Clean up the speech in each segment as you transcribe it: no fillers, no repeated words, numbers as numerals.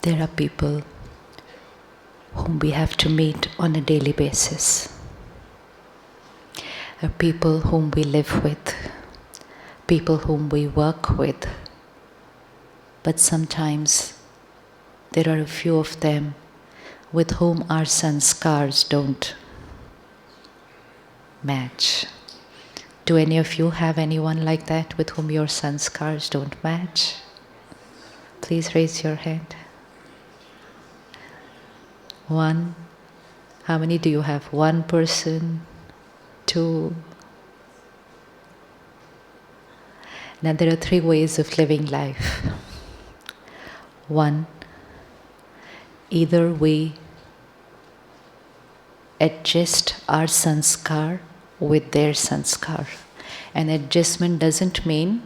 There are people whom we have to meet on a daily basis. There are people whom we live with, people whom we work with. But sometimes there are a few of them with whom our sanskars don't match. Do any of you have anyone like that with whom your sanskars don't match? Please raise your hand. One. How many do you have? One person? Two? Now there are three ways of living life. One, either we adjust our sanskar with their sanskar. And adjustment doesn't mean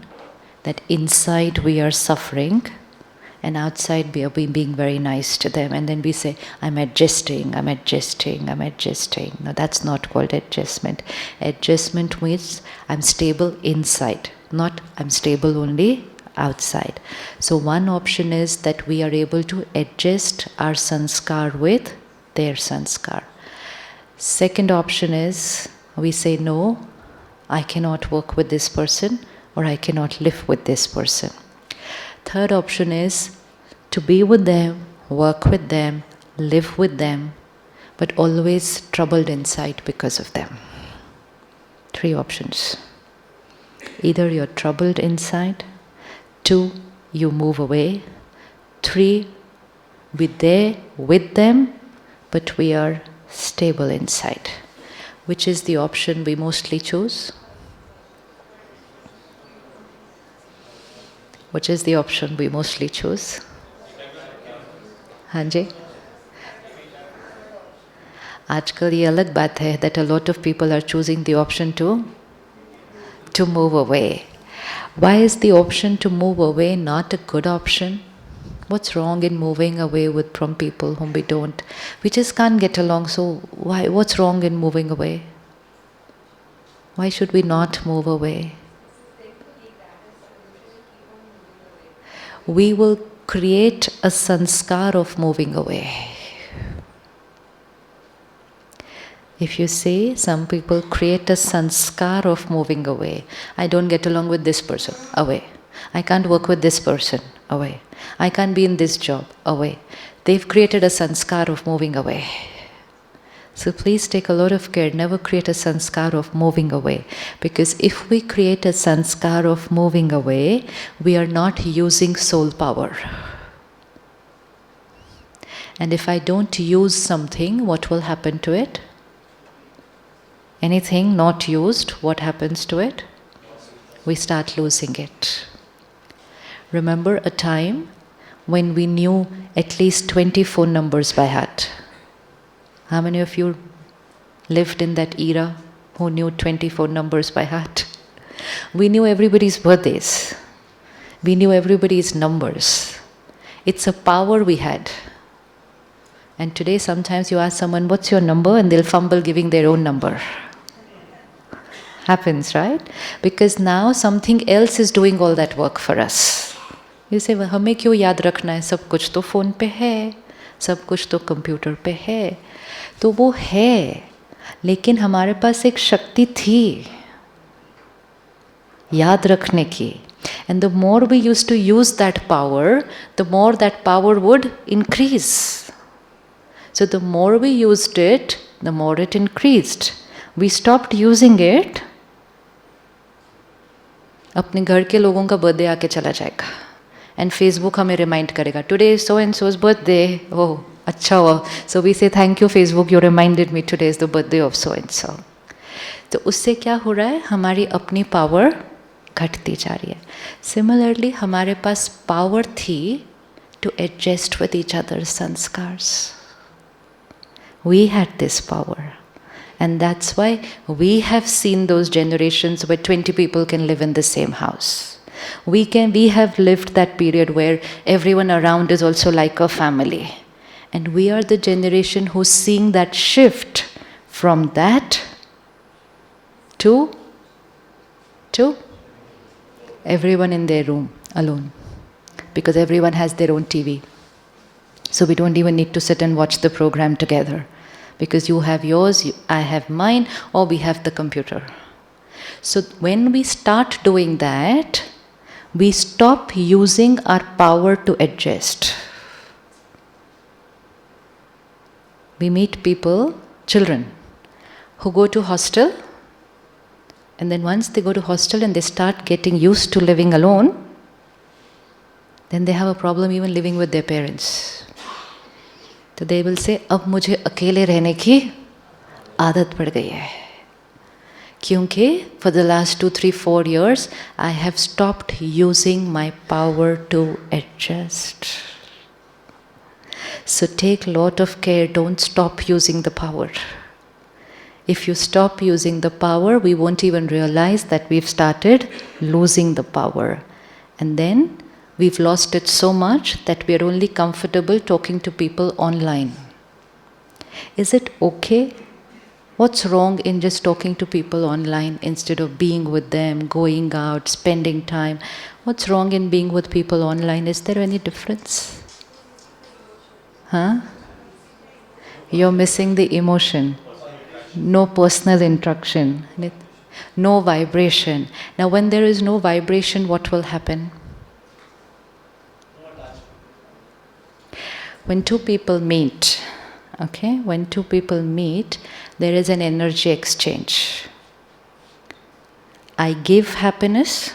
that inside we are suffering and outside we are being very nice to them. And then we say, I'm adjusting, I'm adjusting, I'm adjusting. No, that's not called adjustment. Adjustment means I'm stable inside, not I'm stable only outside. So one option is that we are able to adjust our sanskar with their sanskar. Second option is we say, no, I cannot work with this person or I cannot live with this person. Third option is to be with them, work with them, live with them, but always troubled inside because of them. Three options. Either you're troubled inside, two, you move away, three, we're there with them, but we are stable inside. Which is the option we mostly choose? Which is the option we mostly choose? हाँ जी. आजकल ये अलग बात है that a lot of people are choosing the option to move away. Why is the option to move away not a good option? What's wrong in moving away from people whom we don't? We just can't get along, so why? What's wrong in moving away? Why should we not move away? We will create a sanskar of moving away. If you see, some people create a sanskar of moving away. I don't get along with this person, away. I can't work with this person, away. I can't be in this job, away. They've created a sanskar of moving away. So please take a lot of care, never create a sanskar of moving away. Because if we create a sanskar of moving away, we are not using soul power. And if I don't use something, what will happen to it? Anything not used, what happens to it? We start losing it. Remember a time when we knew at least 20 phone numbers by heart? How many of you lived in that era who knew 20 phone numbers by heart? We knew everybody's birthdays. We knew everybody's numbers. It's a power we had. And today sometimes you ask someone, what's your number? And they'll fumble giving their own number. Happens, right? Because now something else is doing all that work for us. You say, well, हमें क्यों याद रखना है? सब कुछ तो phone पे है, सब कुछ तो कंप्यूटर पे है. तो वो है, लेकिन हमारे पास एक शक्ति थी याद रखने की. And the more we used to use that power, the more that power would increase. So the more we used it, the more it increased. We stopped using it, अपने घर के लोगों का बर्थडे आके चला जाएगा. And Facebook हमें remind करेगा, today is so and so's birthday. Oh, अच्छा हुआ. So we say, thank you Facebook, you reminded me today is the birthday of so and so. तो उससे क्या हो रहा है? हमारी अपनी पावर घटती जा रही है. Similarly, हमारे पास पावर थी to adjust with each other's sanskars. We had this power. And that's why we have seen those generations where 20 people can live in the same house. We have lived that period where everyone around is also like a family. And we are the generation who's seeing that shift from that to everyone in their room alone. Because everyone has their own TV. So we don't even need to sit and watch the program together, because you have yours, I have mine, or we have the computer. So when we start doing that, we stop using our power to adjust. We meet people, children, who go to hostel, and then once they go to hostel and they start getting used to living alone, then they have a problem even living with their parents. So they will say, अब मुझे अकेले रहने की आदत पड़ गई है. क्योंकि for the last 2, 3, 4 years, I have stopped using my power to adjust. So take lot of care, don't stop using the power. If you stop using the power, we won't even realize that we've started losing the power. And then we've lost it so much that we're only comfortable talking to people online. Is it okay? What's wrong in just talking to people online instead of being with them, going out, spending time? What's wrong in being with people online? Is there any difference? Huh? You're missing the emotion. No personal interaction. No vibration. Now when there is no vibration, what will happen? When two people meet, okay, when two people meet, there is an energy exchange. I give happiness,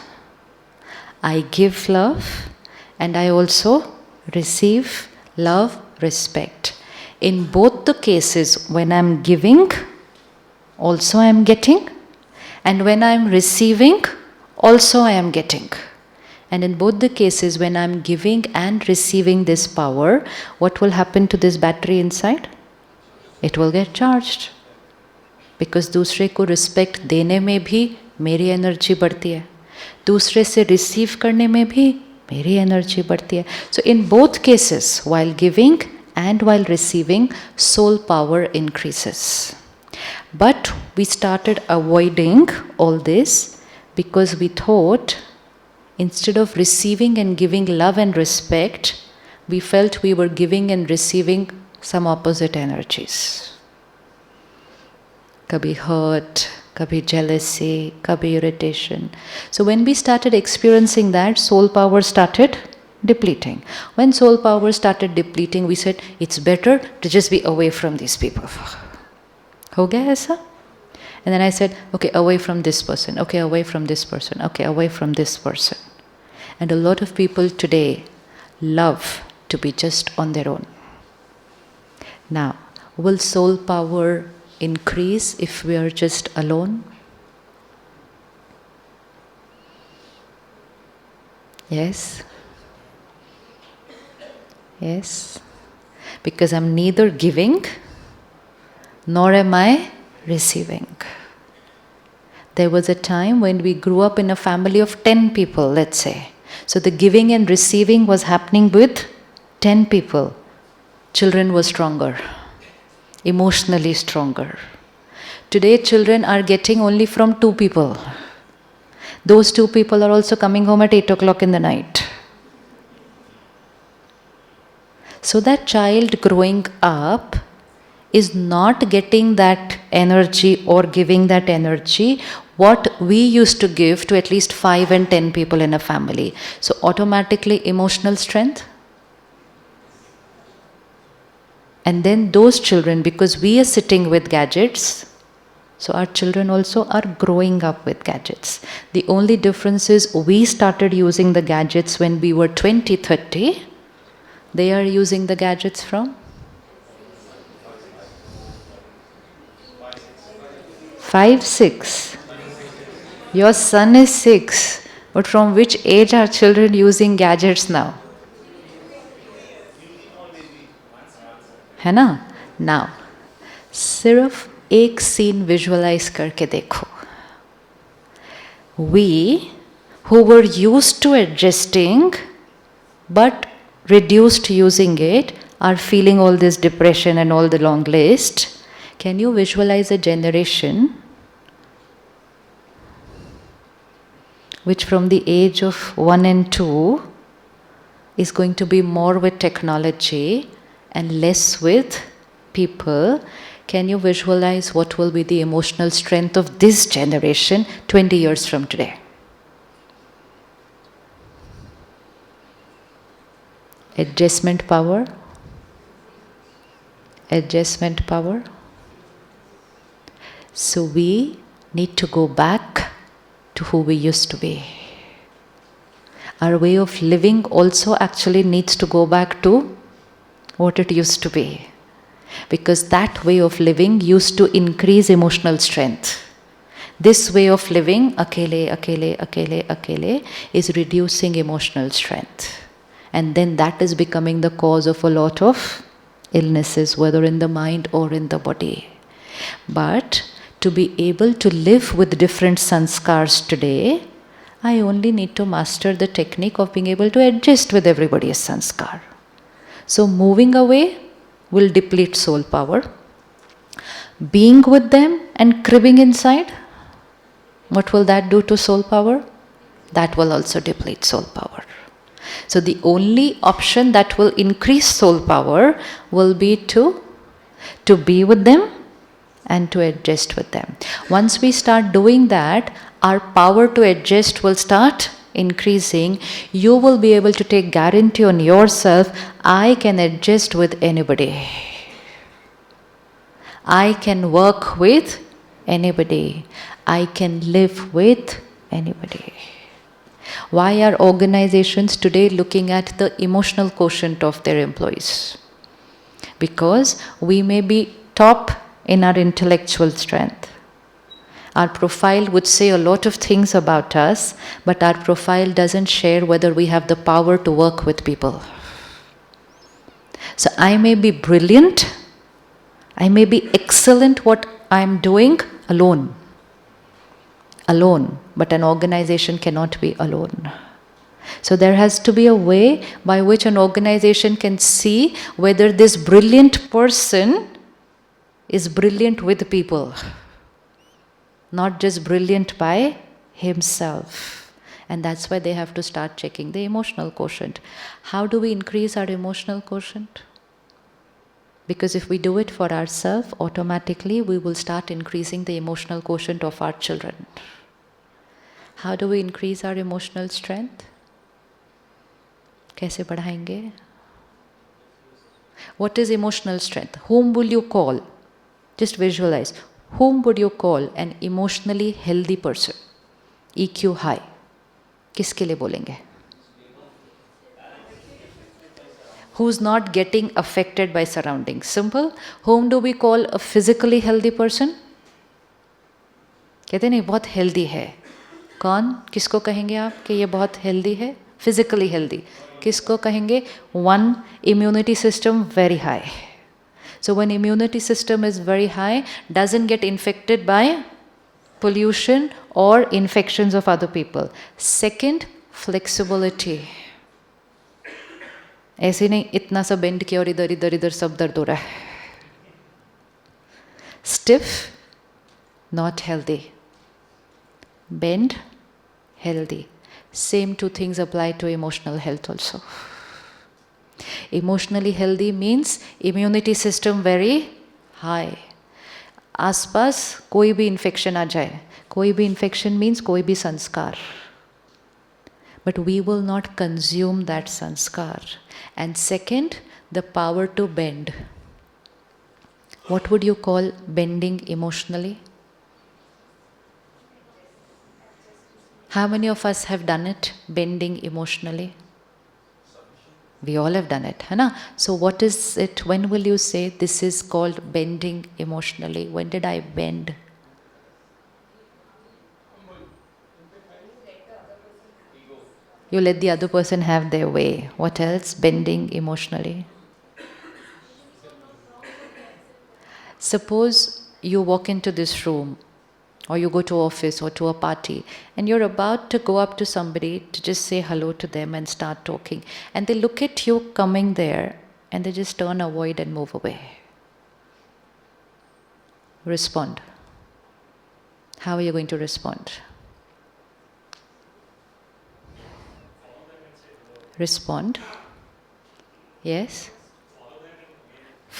I give love, and I also receive love, respect. In both the cases, when I'm giving, also I am getting, and when I am receiving, also I am getting. And in both the cases, when I am giving and receiving this power, what will happen to this battery inside? It will get charged. Because दूसरे को respect देने में भी मेरी energy बढ़ती है, दूसरे से receive करने में भी मेरी energy बढ़ती है. So in both cases, while giving and while receiving, soul power increases. But we started avoiding all this because we thought instead of receiving and giving love and respect, we felt we were giving and receiving some opposite energies. Kabhi hurt, kabhi jealousy, kabhi irritation. So when we started experiencing that, soul power started depleting. When soul power started depleting, we said, it's better to just be away from these people. Ho gaya aisa? And then I said, okay, away from this person, okay, away from this person, okay, away from this person. And a lot of people today love to be just on their own. Now, will soul power increase if we are just alone? Yes? Yes? Because I'm neither giving nor am I receiving. There was a time when we grew up in a family of 10 people, let's say. So the giving and receiving was happening with 10 people. Children were stronger, emotionally stronger. Today children are getting only from 2 people. Those 2 people are also coming home at 8 o'clock in the night. So that child growing up is not getting that energy or giving that energy what we used to give to at least 5 and 10 people in a family. So automatically emotional strength. And then those children, because we are sitting with gadgets, so our children also are growing up with gadgets. The only difference is we started using the gadgets when we were 20, 30. They are using the gadgets from 5, 6. Your son is 6. But from which age are children using gadgets now? है ना? Now, सिर्फ एक scene visualize करके देखो. We, who were used to adjusting, but reduced using it, are feeling all this depression and all the long list. Can you visualize a generation which from the age of 1 and 2 is going to be more with technology, and less with people, can you visualize what will be the emotional strength of this generation 20 years from today? Adjustment power. Adjustment power. So we need to go back to who we used to be. Our way of living also actually needs to go back to what it used to be. Because that way of living used to increase emotional strength. This way of living, akele, akele, akele, akele, is reducing emotional strength. And then that is becoming the cause of a lot of illnesses, whether in the mind or in the body. But to be able to live with different sanskars today, I only need to master the technique of being able to adjust with everybody's sanskar. So moving away will deplete soul power. Being with them and cribbing inside, what will that do to soul power? That will also deplete soul power. So the only option that will increase soul power will be to be with them and to adjust with them. Once we start doing that, our power to adjust will start increasing. You will be able to take guarantee on yourself, I can adjust with anybody. I can work with anybody. I can live with anybody. Why are organizations today looking at the emotional quotient of their employees? Because we may be top in our intellectual strength. Our profile would say a lot of things about us, but our profile doesn't share whether we have the power to work with people. So I may be brilliant, I may be excellent what I'm doing alone, but an organization cannot be alone. So there has to be a way by which an organization can see whether this brilliant person is brilliant with people, not just brilliant by himself. And that's why they have to start checking the emotional quotient. How do we increase our emotional quotient? Because if we do it for ourselves, automatically we will start increasing the emotional quotient of our children. How do we increase our emotional strength? कैसे बढ़ाएंगे? What is emotional strength? Whom will you call? Just visualize. Whom would you call an emotionally healthy person? EQ high. किसके लिए बोलेंगे? Who's not getting affected by surroundings? Simple. Whom do we call a physically healthy person? कहते नहीं बहुत healthy है. कौन? किसको कहेंगे आप कि ये बहुत healthy है? Physically healthy. किसको कहेंगे? One, immunity system very high. So when immunity system is very high, doesn't get infected by pollution or infections of other people. Second, flexibility. ऐसे नहीं इतना सा बेंड किया और इधर इधर इधर सब दर्द हो रहा है. Stiff, not healthy. Bend, healthy. Same two things apply to emotional health also. Emotionally healthy means immunity system very high. आसपास कोई भी infection आ जाए, कोई भी infection means कोई भी संस्कार. But we will not consume that sanskar. And second, the power to bend. What would you call bending emotionally? How many of us have done it, bending emotionally? We all have done it, है ना? So what is it? When will you say this is called bending emotionally? When did I bend? You let the other person have their way. What else? Bending emotionally. Suppose you walk into this room, or you go to office or to a party, and you're about to go up to somebody to just say hello to them and start talking, and they look at you coming there and they just turn, avoid and move away. Respond. How are you going to respond? Respond. Yes?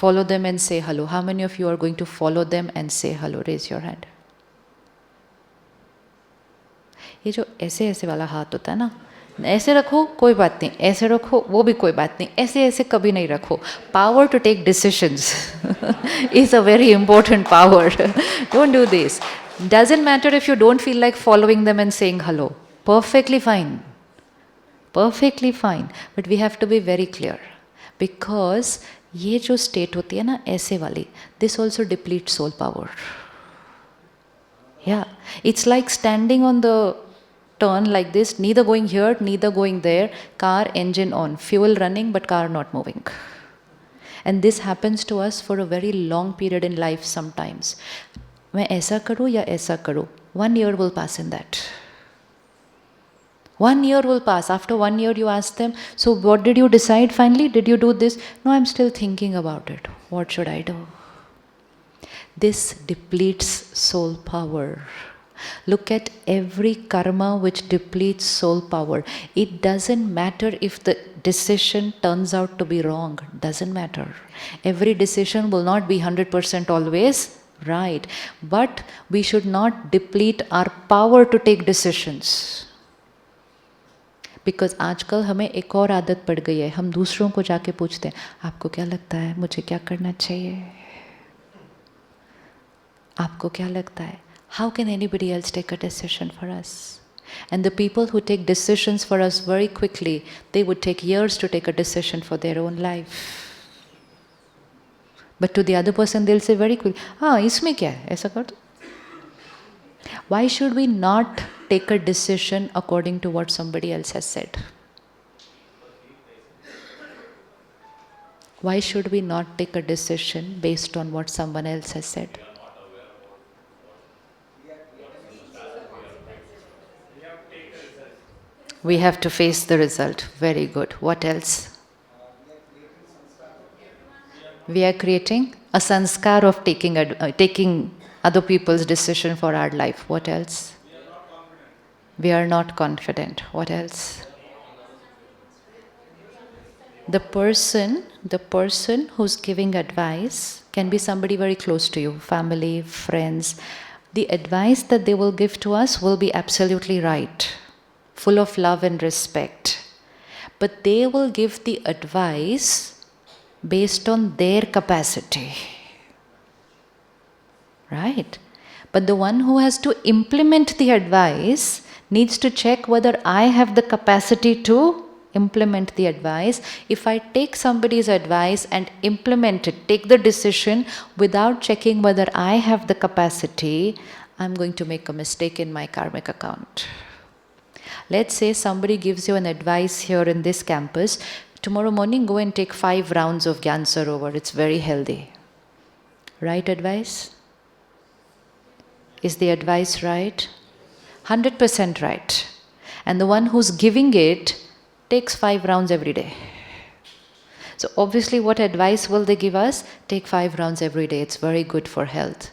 Follow them and say hello. How many of you are going to follow them and say hello? Raise your hand. ये जो ऐसे ऐसे वाला हाथ होता है ना, ऐसे रखो कोई बात नहीं, ऐसे रखो वो भी कोई बात नहीं, ऐसे ऐसे कभी नहीं रखो. Power to take decisions is a very important power. Don't do this. Doesn't matter if you don't feel like following them and saying hello. Perfectly fine. Perfectly fine. But we have to be very clear. Because ये जो state होती है ना ऐसे वाली, this also depletes soul power. Yeah. It's like standing on the turn like this, neither going here, neither going there, car engine on, fuel running but car not moving. And this happens to us for a very long period in life sometimes. मैं ऐसा करूँ या ऐसा करूँ? 1 year will pass in that. 1 year will pass. After 1 year you ask them, so what did you decide finally? Did you do this? No, I'm still thinking about it. What should I do? This depletes soul power. Look at every karma which depletes soul power. It doesn't matter if the decision turns out to be wrong. Doesn't matter. Every decision will not be 100% always right. But we should not deplete our power to take decisions. Because आजकल हमें एक और आदत पड़ गई है, हम दूसरों को जाके पूछते हैं, आपको क्या लगता है, मुझे क्या करना चाहिए? आपको क्या लगता है? How can anybody else take a decision for us? And the people who take decisions for us very quickly, they would take years to take a decision for their own life. But to the other person, they'll say very quickly, हाँ इसमें क्या है, ऐसा कर दो. Why should we not take a decision according to what somebody else has said? Why should we not take a decision based on what someone else has said? We have to face the result. Very good. What else? We are creating a sanskar of taking other people's decision for our life. What else? We are not confident. What else? The person who's giving advice can be somebody very close to you, family, friends. The advice that they will give to us will be absolutely right, full of love and respect. But they will give the advice based on their capacity. Right? But the one who has to implement the advice needs to check whether I have the capacity to implement the advice. If I take somebody's advice and implement it, take the decision without checking whether I have the capacity, I'm going to make a mistake in my karmic account. Let's say somebody gives you an advice here in this campus, tomorrow morning go and take 5 rounds of Gyan Sarovar, it's very healthy. Right advice? Is the advice right? 100% right. And the one who's giving it takes 5 rounds every day. So obviously what advice will they give us? Take 5 rounds every day, it's very good for health.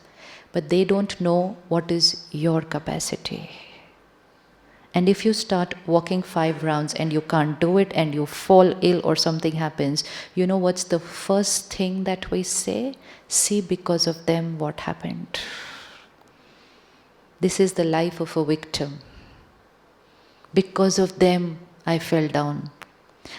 But they don't know what is your capacity. And if you start walking 5 rounds and you can't do it and you fall ill or something happens, you know what's the first thing that we say? See, because of them what happened. This is the life of a victim. Because of them, I fell down.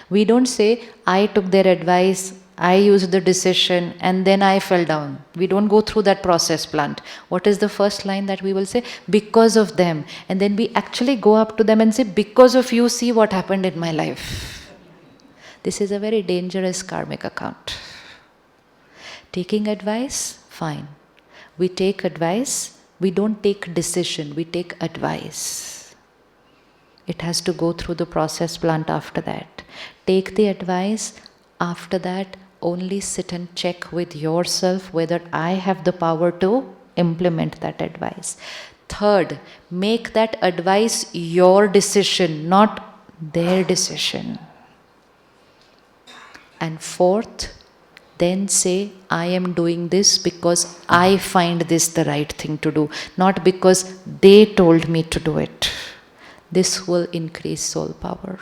We don't say, I took their advice, I used the decision, and then I fell down. We don't go through that process plant. What is the first line that we will say? Because of them. And then we actually go up to them and say, because of you, see what happened in my life. This is a very dangerous karmic account. Taking advice, fine. We take advice. We don't take decision, we take advice. It has to go through the process plant after that. Take the advice, after that only sit and check with yourself whether I have the power to implement that advice. Third, make that advice your decision, not their decision. And fourth, then say, I am doing this because I find this the right thing to do, not because they told me to do it. This will increase soul power.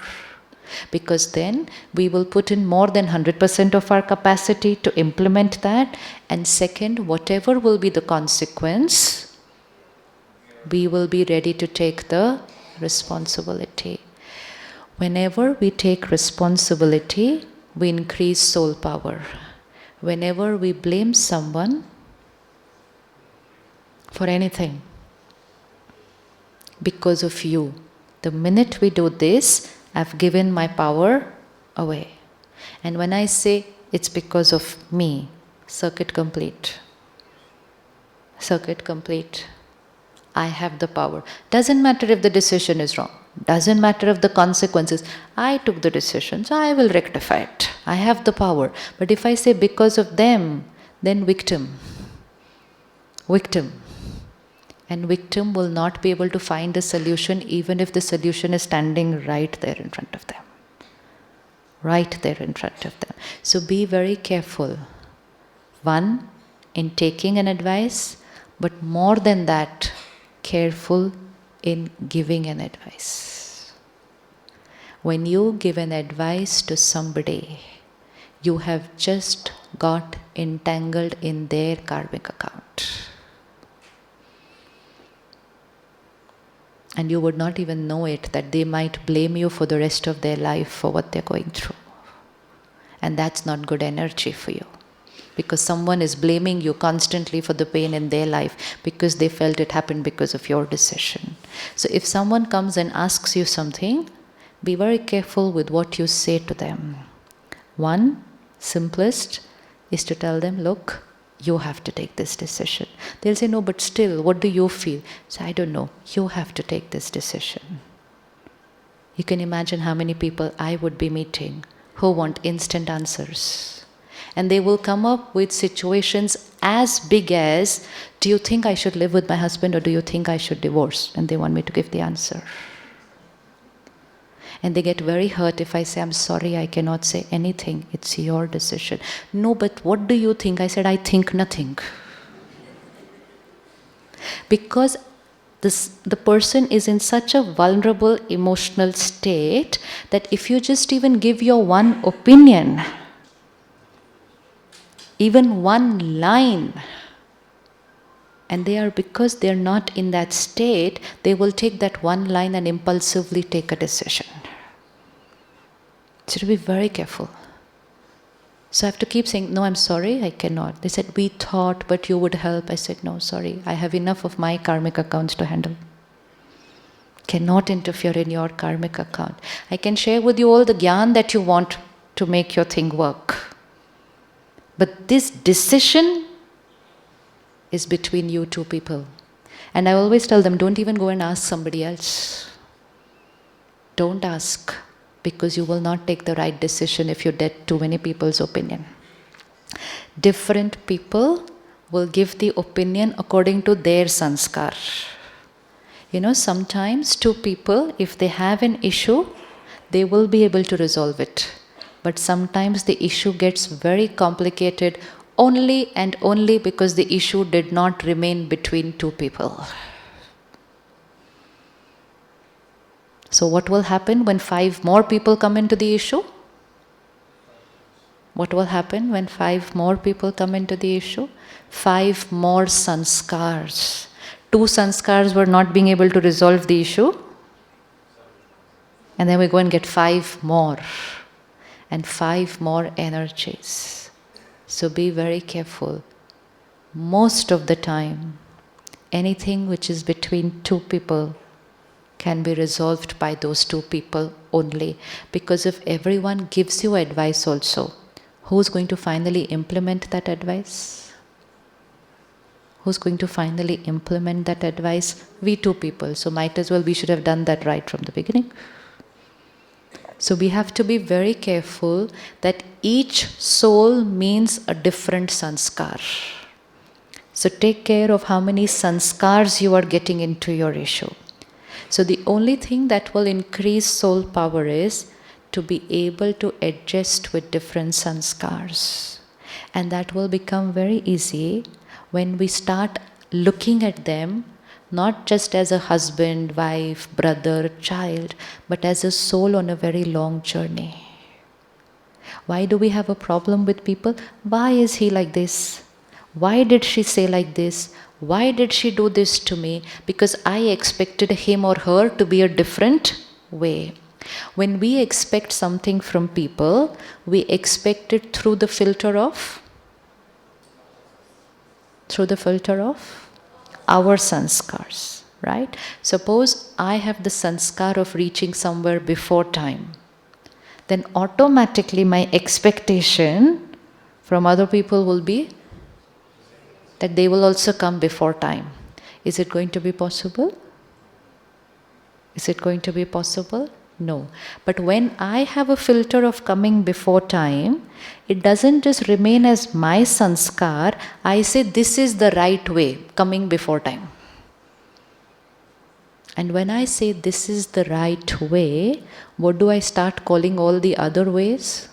Because then we will put in more than 100% of our capacity to implement that. And second, whatever will be the consequence, we will be ready to take the responsibility. Whenever we take responsibility, we increase soul power. Whenever we blame someone for anything, because of you, the minute we do this, I've given my power away. And when I say it's because of me, circuit complete. Circuit complete. I have the power. Doesn't matter if the decision is wrong. Doesn't matter if the consequences. I took the decision, so I will rectify it. I have the power. But if I say because of them, then victim. Victim. And victim will not be able to find a solution even if the solution is standing right there in front of them. Right there in front of them. So be very careful. One, in taking an advice, but more than that, careful in giving an advice. When you give an advice to somebody, you have just got entangled in their karmic account. And you would not even know it, that they might blame you for the rest of their life for what they're going through. And that's not good energy for you. Because someone is blaming you constantly for the pain in their life because they felt it happened because of your decision. So if someone comes and asks you something, be very careful with what you say to them. One, simplest, is to tell them, look, you have to take this decision. They'll say, no, but still, what do you feel? So I don't know, you have to take this decision. You can imagine how many people I would be meeting who want instant answers. And they will come up with situations as big as, do you think I should live with my husband or do you think I should divorce? And they want me to give the answer. And they get very hurt if I say, I'm sorry, I cannot say anything. It's your decision. No, but what do you think? I said, I think nothing. Because the person is in such a vulnerable emotional state that if you just even give your one opinion, even one line, and because they're not in that state, they will take that one line and impulsively take a decision. So to be very careful. So I have to keep saying, no, I'm sorry, I cannot. They said, we thought, but you would help. I said, no, sorry, I have enough of my karmic accounts to handle. Cannot interfere in your karmic account. I can share with you all the gyan that you want to make your thing work. But this decision is between you two people. And I always tell them, don't even go and ask somebody else. Don't ask, because you will not take the right decision if you get too many people's opinion. Different people will give the opinion according to their sanskar. You know, sometimes two people, if they have an issue, they will be able to resolve it. But sometimes the issue gets very complicated only and only because the issue did not remain between two people. So what will happen when 5 more people come into the issue? What will happen when 5 more people come into the issue? 5 more sanskars. 2 sanskars were not being able to resolve the issue. And then we go and get 5 more. And 5 more energies. So be very careful. Most of the time, anything which is between 2 people can be resolved by those 2 people only. Because if everyone gives you advice also, who's going to finally implement that advice? Who's going to finally implement that advice? We 2 people. So might as well we should have done that right from the beginning. So we have to be very careful that each soul means a different sanskar. So take care of how many sanskars you are getting into your issue. So the only thing that will increase soul power is to be able to adjust with different sanskars. And that will become very easy when we start looking at them not just as a husband, wife, brother, child, but as a soul on a very long journey. Why do we have a problem with people? Why is he like this? Why did she say like this? Why did she do this to me? Because I expected him or her to be a different way. When we expect something from people, we expect it through the filter of our sanskars, right? Suppose I have the sanskar of reaching somewhere before time, then automatically my expectation from other people will be that they will also come before time. Is it going to be possible? Is it going to be possible? No. But when I have a filter of coming before time, it doesn't just remain as my sanskar. I say this is the right way, coming before time. And when I say this is the right way, what do I start calling all the other ways?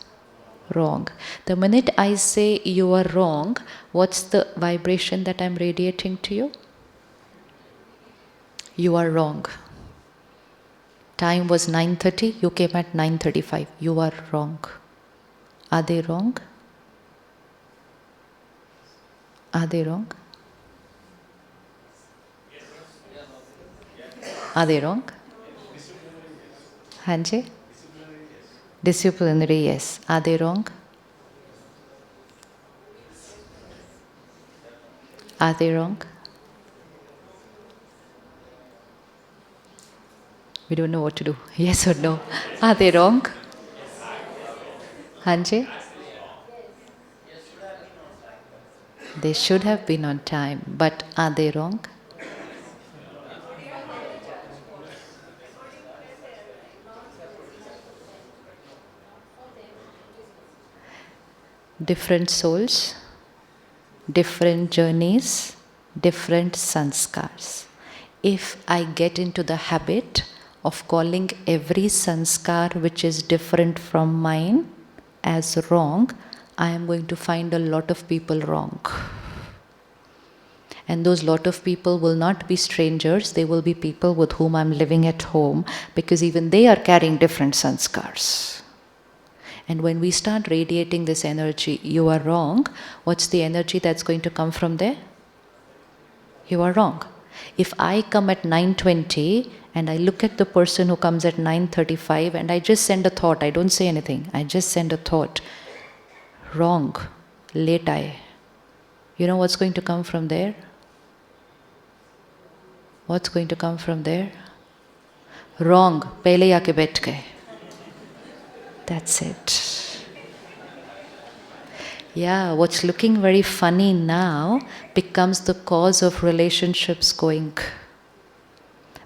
Wrong. The minute I say you are wrong, what's the vibration that I'm radiating to you? You are wrong. Time was 9:30, you came at 9:35. You are wrong. Are they wrong? Are they wrong? Are they wrong? Hanji? Disciplinary, yes. Are they wrong? Are they wrong? We don't know what to do. Yes or no? Are they wrong? Hanji? They should have been on time, but are they wrong? Different souls, different journeys, different sanskars. If I get into the habit of calling every sanskar which is different from mine as wrong, I am going to find a lot of people wrong. And those lot of people will not be strangers, they will be people with whom I'm living at home, because even they are carrying different sanskars. And when we start radiating this energy, you are wrong, what's the energy that's going to come from there? You are wrong. If I come at 9:20 and I look at the person who comes at 9:35 and I just send a thought, I don't say anything, I just send a thought, wrong, late aaye. You know what's going to come from there? What's going to come from there? Wrong, pehle aake baith gaye. That's it. Yeah, what's looking very funny now becomes the cause of relationships going.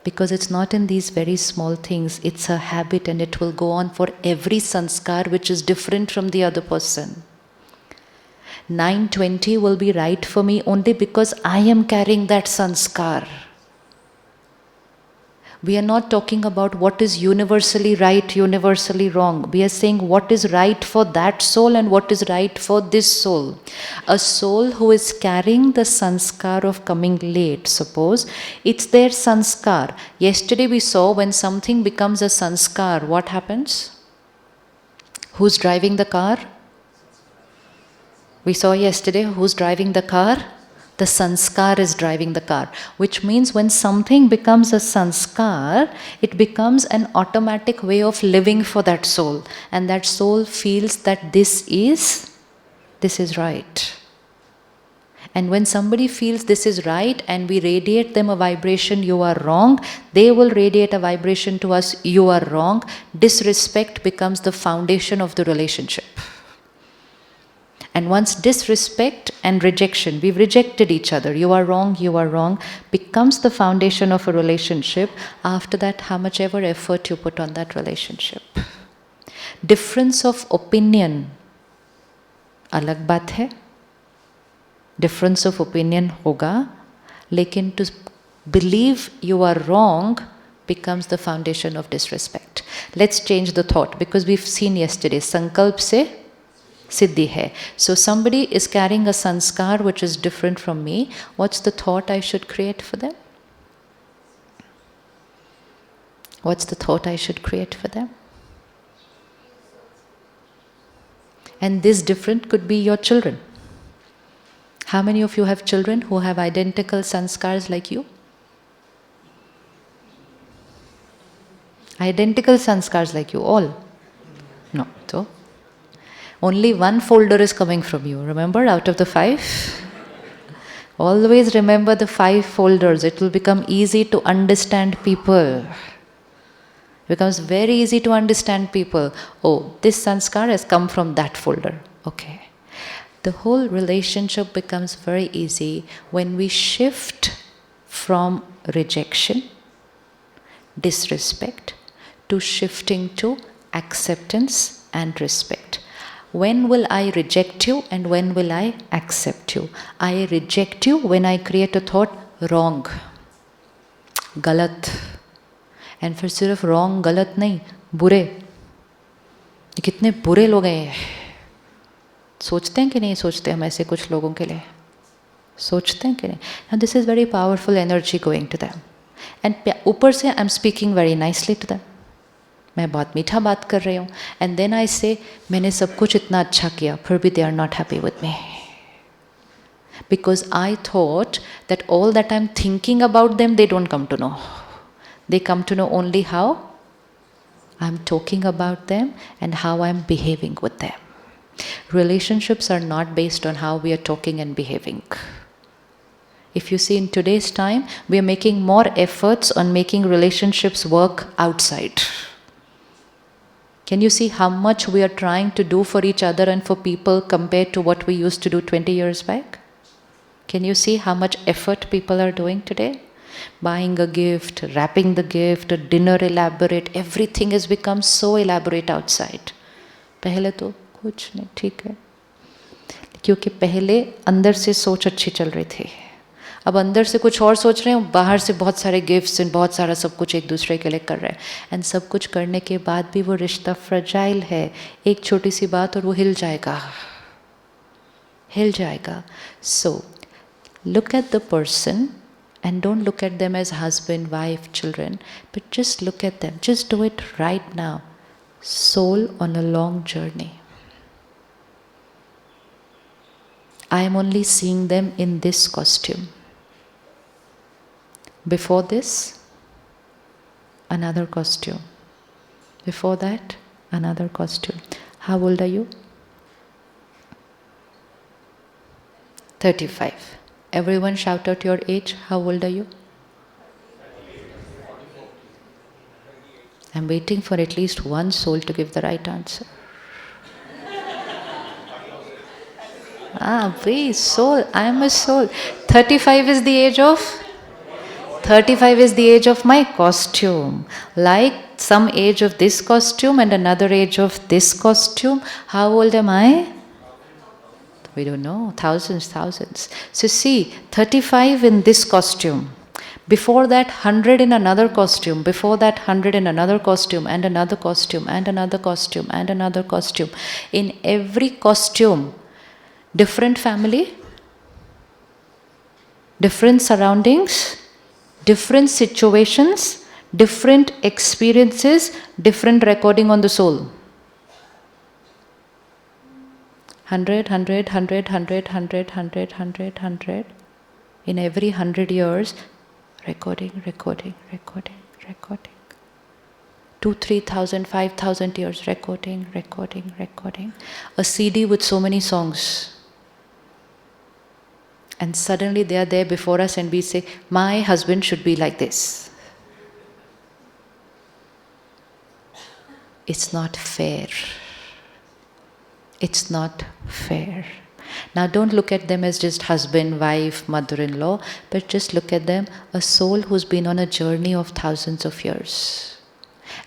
Because it's not in these very small things, it's a habit and it will go on for every sanskar which is different from the other person. 9:20 will be right for me only because I am carrying that sanskar. We are not talking about what is universally right, universally wrong. We are saying what is right for that soul and what is right for this soul. A soul who is carrying the sanskar of coming late, suppose, it's their sanskar. Yesterday we saw when something becomes a sanskar, what happens? Who's driving the car? We saw yesterday who's driving the car? The sanskar is driving the car, which means when something becomes a sanskar, it becomes an automatic way of living for that soul. And that soul feels that this is right. And when somebody feels this is right and we radiate them a vibration, you are wrong, they will radiate a vibration to us, you are wrong. Disrespect becomes the foundation of the relationship. And once disrespect and rejection, we've rejected each other, you are wrong, becomes the foundation of a relationship. After that, how much ever effort you put on that relationship. Difference of opinion, alag baat hai. Difference of opinion hoga, lekin to believe you are wrong becomes the foundation of disrespect. Let's change the thought, because we've seen yesterday, sankalp se siddhi hai. So somebody is carrying a sanskar which is different from me. What's the thought I should create for them? What's the thought I should create for them? And this different could be your children. How many of you have children who have identical sanskars like you? Identical sanskars like you, all? No. So, only one folder is coming from you. Remember, out of the 5? Always remember the 5 folders. It will become easy to understand people. It becomes very easy to understand people. Oh, this sanskar has come from that folder. Okay. The whole relationship becomes very easy when we shift from rejection, disrespect, to shifting to acceptance and respect. When will I reject you and when will I accept you? I reject you when I create a thought wrong, गलत. And फिर सिर्फ wrong, गलत नहीं, बुरे. ये कितने बुरे लोग हैं. सोचते हैं कि नहीं सोचते हम ऐसे कुछ लोगों के लिए? सोचते हैं कि नहीं? Now this is very powerful energy going to them. And ऊपर से I'm speaking very nicely to them. मैं बहुत मीठा बात कर रही हूँ. And then I say, मैंने सब कुछ इतना अच्छा किया, फिर भी they are not happy with me. Because I thought that all that I'm thinking about them, they don't come to know. They come to know only how I'm talking about them and how I'm behaving with them. Relationships are not based on how we are talking and behaving. If you see in today's time, we are making more efforts on making relationships work outside. Can you see how much we are trying to do for each other and for people compared to what we used to do 20 years back? Can you see how much effort people are doing today? Buying a gift, wrapping the gift, a dinner elaborate, everything has become so elaborate outside. पहले तो कुछ नहीं, ठीक है, क्योंकि पहले अंदर से सोच अच्छी चल रही थी. अब अंदर से कुछ और सोच रहे हैं, बाहर से बहुत सारे गिफ्ट्स एंड बहुत सारा सब कुछ एक दूसरे के लिए कर रहे हैं. एंड सब कुछ करने के बाद भी वो रिश्ता फ्रेजाइल है. एक छोटी सी बात और वो हिल जाएगा, हिल जाएगा. सो look at the person and don't look at them as husband, wife, children, but just look at them. Just do it right now. Soul on a long journey. I am only seeing them in this costume. Before this, another costume. Before that, another costume. How old are you? 35. Everyone shout out your age. How old are you? I'm waiting for at least one soul to give the right answer. Wait, soul. I am a soul. 35 is the age of? 35 is the age of my costume. Like some age of this costume and another age of this costume. How old am I? We don't know. Thousands. So see, 35 in this costume. Before that, 100 in another costume. Before that, 100 in another costume and another costume and another costume and another costume. In every costume, different family, different surroundings, different situations, different experiences, different recording on the soul. 100. In every 100 years, recording. 2,000, 3,000, 5,000 years, recording. A CD with so many songs. And suddenly they are there before us and we say, my husband should be like this. It's not fair. It's not fair. Now don't look at them as just husband, wife, mother-in-law, but just look at them, a soul who's been on a journey of thousands of years.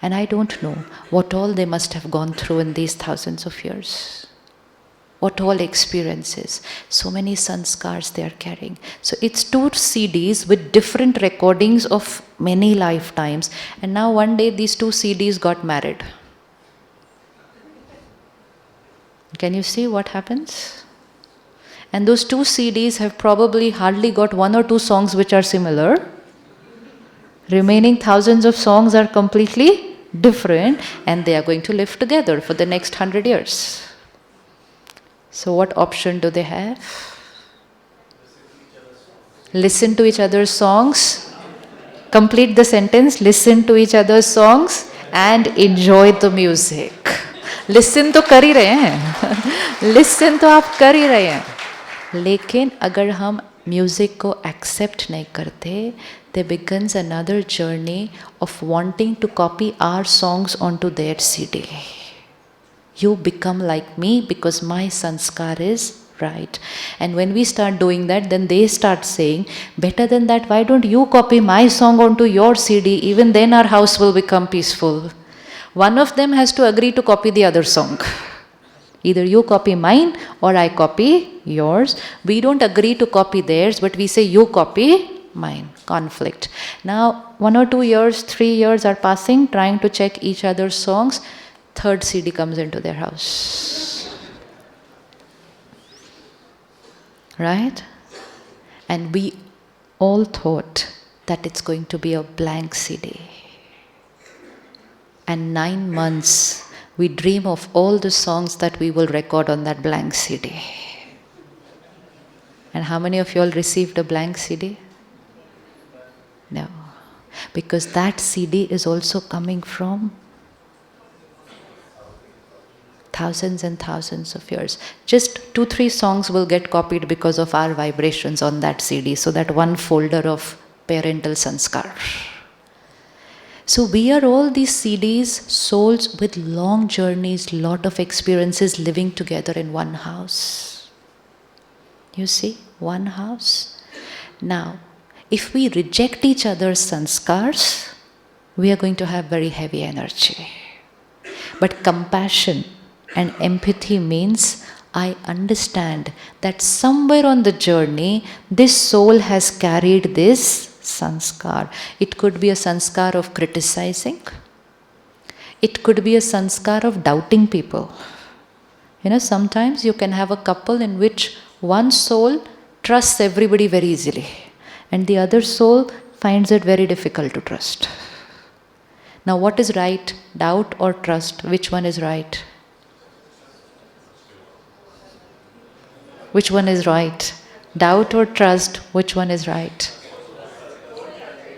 And I don't know what all they must have gone through in these thousands of years. What all experiences. So many sanskars they are carrying. So it's 2 CDs with different recordings of many lifetimes. And now one day these 2 CDs got married. Can you see what happens? And those 2 CDs have probably hardly got 1 or 2 songs which are similar. Remaining thousands of songs are completely different, and they are going to live together for the next 100 years. So what option do they have? Listen to each other's songs. Complete the sentence. Listen to each other's songs and enjoy the music. Listen तो कर ही रहे हैं. Listen तो आप कर ही रहे हैं. लेकिन अगर हम म्यूज़िक को एक्सेप्ट नहीं करते, there begins another journey of wanting to copy our songs onto their CD. You become like me because my sanskar is right. And when we start doing that, then they start saying, better than that, why don't you copy my song onto your CD? Even then our house will become peaceful. One of them has to agree to copy the other song. Either you copy mine or I copy yours. We don't agree to copy theirs, but we say you copy mine. Conflict. Now 1 or 2 years, 3 years are passing, trying to check each other's songs. Third CD comes into their house. Right? And we all thought that it's going to be a blank CD. And 9 months, we dream of all the songs that we will record on that blank CD. And how many of you all received a blank CD? No. Because that CD is also coming from thousands and thousands of years. Just 2-3 songs will get copied because of our vibrations on that CD. So that one folder of parental sanskar. So we are all these CDs, souls with long journeys, lot of experiences living together in one house. You see, one house. Now, if we reject each other's sanskars, we are going to have very heavy energy. But compassion and empathy means I understand that somewhere on the journey, this soul has carried this sanskar. It could be a sanskar of criticizing. It could be a sanskar of doubting people. You know, sometimes you can have a couple in which one soul trusts everybody very easily and the other soul finds it very difficult to trust. Now what is right? Doubt or trust? Which one is right? Which one is right? Doubt or trust? Which one is right?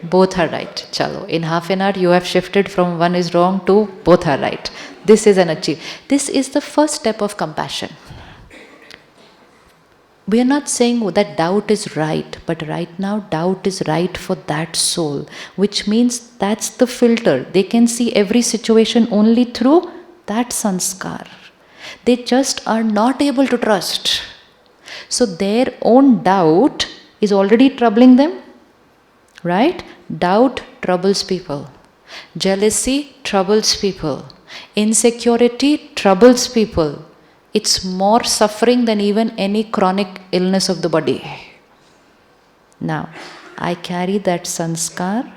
Both are right. Chalo. In half an hour, you have shifted from one is wrong to both are right. This is an achieve. This is the first step of compassion. We are not saying that doubt is right, but right now doubt is right for that soul, which means that's the filter. They can see every situation only through that sanskar. They just are not able to trust. So their own doubt is already troubling them. Right? Doubt troubles people. Jealousy troubles people. Insecurity troubles people. It's more suffering than even any chronic illness of the body. Now, I carry that sanskar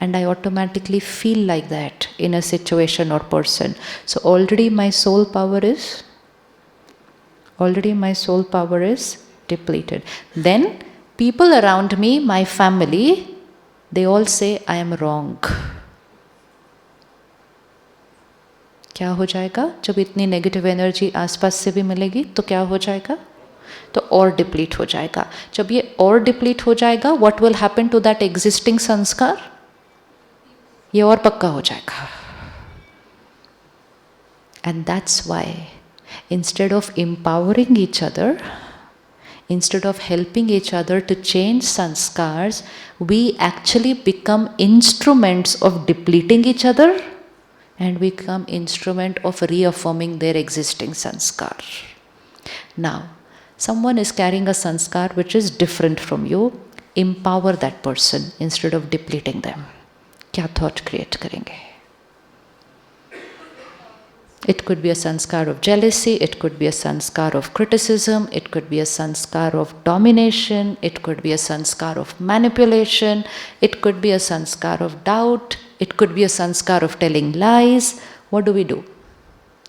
and I automatically feel like that in a situation or person. So already my soul power is depleted. Then people around me, my family, they all say I am wrong. क्या हो जाएगा जब इतनी negative energy आसपास से भी मिलेगी तो क्या हो जाएगा तो और डिप्लीट हो जाएगा जब ये और डिप्लीट हो जाएगा what will happen to that existing संस्कार ये और पक्का हो जाएगा and that's why instead of empowering each other instead of helping each other to change sanskars, we actually become instruments of depleting each other and we become instrument of reaffirming their existing sanskar. Now, someone is carrying a sanskar which is different from you. Empower that person instead of depleting them. क्या thought create करेंगे? It could be a sanskar of jealousy, it could be a sanskar of criticism, it could be a sanskar of domination, it could be a sanskar of manipulation, it could be a sanskar of doubt, it could be a sanskar of telling lies. What do we do?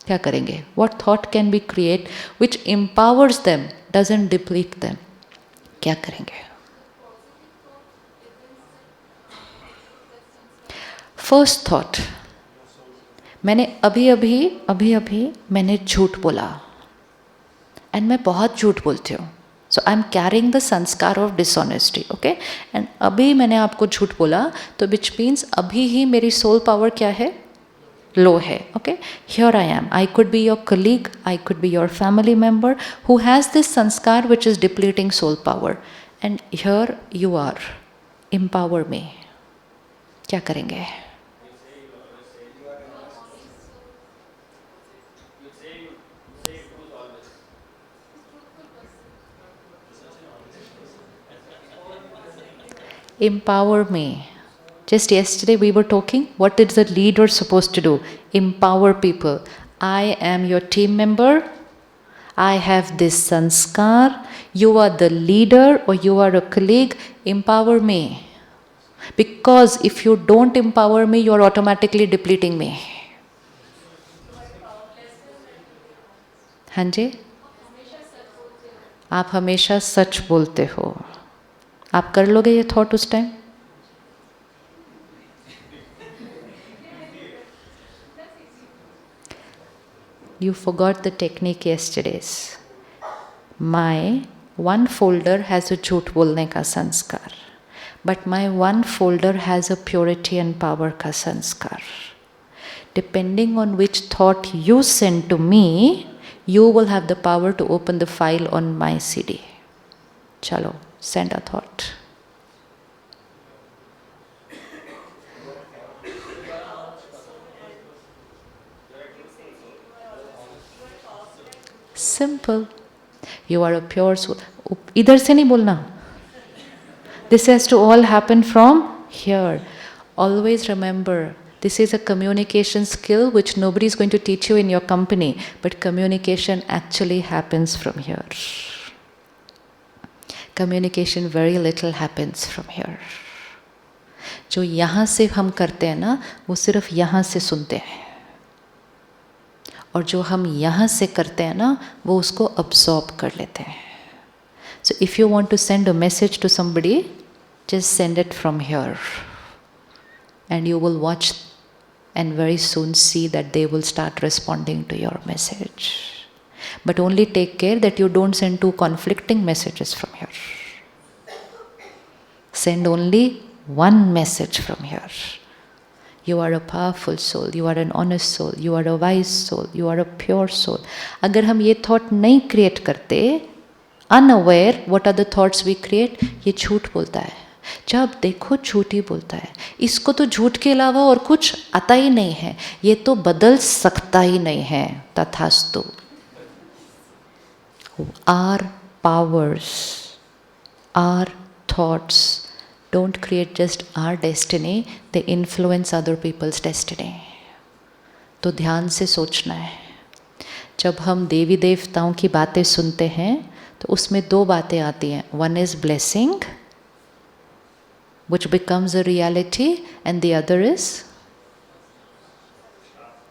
क्या करेंगे? What thought can we create which empowers them, doesn't deplete them? क्या करेंगे? First thought, मैंने अभी अभी मैंने झूठ बोला, एंड मैं बहुत झूठ बोलती हूँ, सो आई एम कैरिंग द संस्कार ऑफ डिसऑनेस्टी, ओके। एंड अभी मैंने आपको झूठ बोला, तो विच मीन्स अभी ही मेरी सोल पावर क्या है, लो है, okay. Here I am, I could be your colleague, I could be your family member who has this sanskar which is depleting soul power, and here you are, empower me. क्या करेंगे? Empower me. Just yesterday we were talking, what is the leader supposed to do? Empower people. I am your team member. I have this sanskar. You are the leader or you are a colleague. Empower me. Because if you don't empower me, you are automatically depleting me. हाँ जी, आप हमेशा सच बोलते हो। आप कर लोगे ये thought उस time? You forgot the technique yesterday's. My one folder has a झूठ बोलने का संस्कार, but my one folder has a purity and power का संस्कार. Depending on which thought you send to me, you will have the power to open the file on my CD. Chalo, send a thought. Simple. You are a pure soul. इधर से नहीं बोलना. This has to all happen from here. Always remember, this is a communication skill which nobody is going to teach you in your company, but communication actually happens from here. Communication very little happens from here. जो यहाँ से हम करते हैं ना, वो सिर्फ यहाँ से सुनते हैं, और जो हम यहाँ से करते हैं ना, वो उसको absorb कर लेते हैं. So if you want to send a message to somebody, just send it from here, and you will watch and very soon see that they will start responding to your message. But only take care that you don't send two conflicting messages from here. Send only one message from here. You are a powerful soul, you are an honest soul, you are a wise soul, you are a pure soul. अगर हम ये thought नहीं create करते, unaware, what are the thoughts we create? ये झूठ बोलता है, जब देखो झूठ ही बोलता है, इसको तो झूठ के अलावा और कुछ आता ही नहीं है, ये तो बदल सकता ही नहीं है, तथास्तु. Our powers, our thoughts don't create just our destiny, they influence other people's destiny. तो ध्यान से सोचना है. जब हम देवी देवताओं की बातें सुनते हैं तो उसमें दो बातें आती हैं. One is blessing, which becomes a reality, and the other is,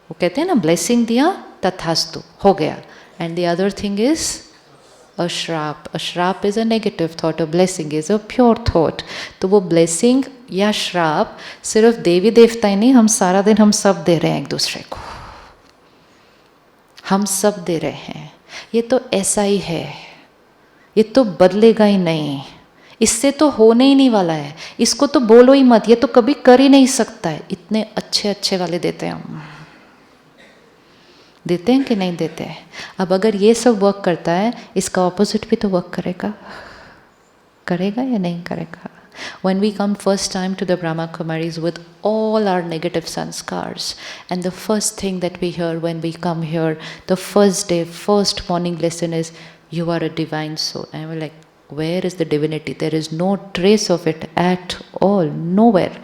वो कहते हैं ना, blessing दिया तथास्तु हो गया, and the other thing is a श्राप. A श्राप is a negative thought, a blessing is a pure thought. तो वो blessing या श्राप सिर्फ देवी देवता ही नहीं, हम सारा दिन हम सब दे रहे हैं एक दूसरे को, हम सब दे रहे हैं. ये तो ऐसा ही है, ये तो बदलेगा ही नहीं, इससे तो होने ही नहीं वाला है, इसको तो बोलो ही मत, ये तो कभी कर ही नहीं सकता है. इतने अच्छे अच्छे वाले देते हैं हम. देते हैं कि नहीं देते हैं? अब अगर ये सब वर्क करता है, इसका ऑपोजिट भी तो वर्क करेगा, करेगा या नहीं करेगा? When we come first time to the Brahma Kumaris with all our negative sanskars, and the first thing that we hear when we come here, the first day, first morning lesson is, you are a divine soul. And we're like, where is the divinity? There is no trace of it at all, nowhere.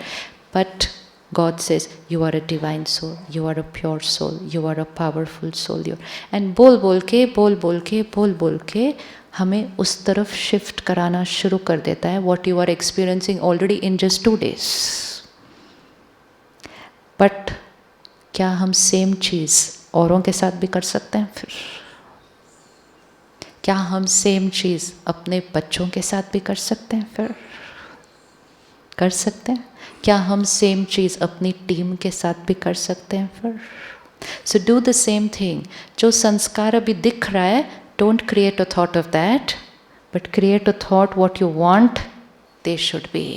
But God says, you are a divine soul, you are a pure soul, you are a powerful soul. And बोल बोल के हमें उस तरफ shift कराना शुरू कर देता है, what you are experiencing already in just 2 days. But क्या हम सेम चीज़ औरों के साथ भी कर सकते हैं? फिर क्या हम सेम चीज़ अपने बच्चों के साथ भी कर सकते हैं? फिर कर सकते हैं? क्या हम सेम चीज़ अपनी टीम के साथ भी कर सकते हैं फिर? So do the same thing. जो संस्कार अभी दिख रहा है, don't create a thought of that, but create a thought what you want they should be,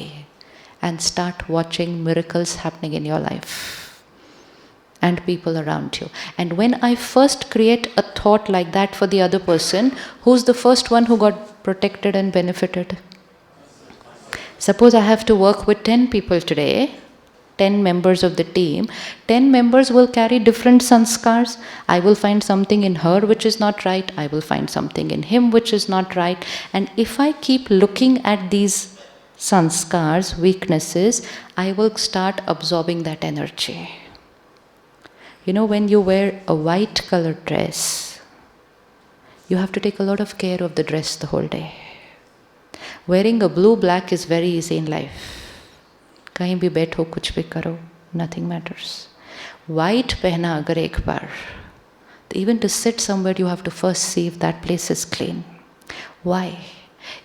and start watching miracles happening in your life and people around you. And when I first create a thought like that for the other person, who's the first one who got protected and benefited? Suppose I have to work with 10 people today, 10 members of the team. 10 members will carry different sanskars. I will find something in her which is not right. I will find something in him which is not right. And if I keep looking at these sanskars, weaknesses, I will start absorbing that energy. You know, when you wear a white colored dress, you have to take a lot of care of the dress the whole day. Wearing a blue black is very easy in life. कहीं भी बैठो, कुछ भी करो, nothing matters. White पहना अगर एक बार, even to sit somewhere you have to first see if that place is clean. Why?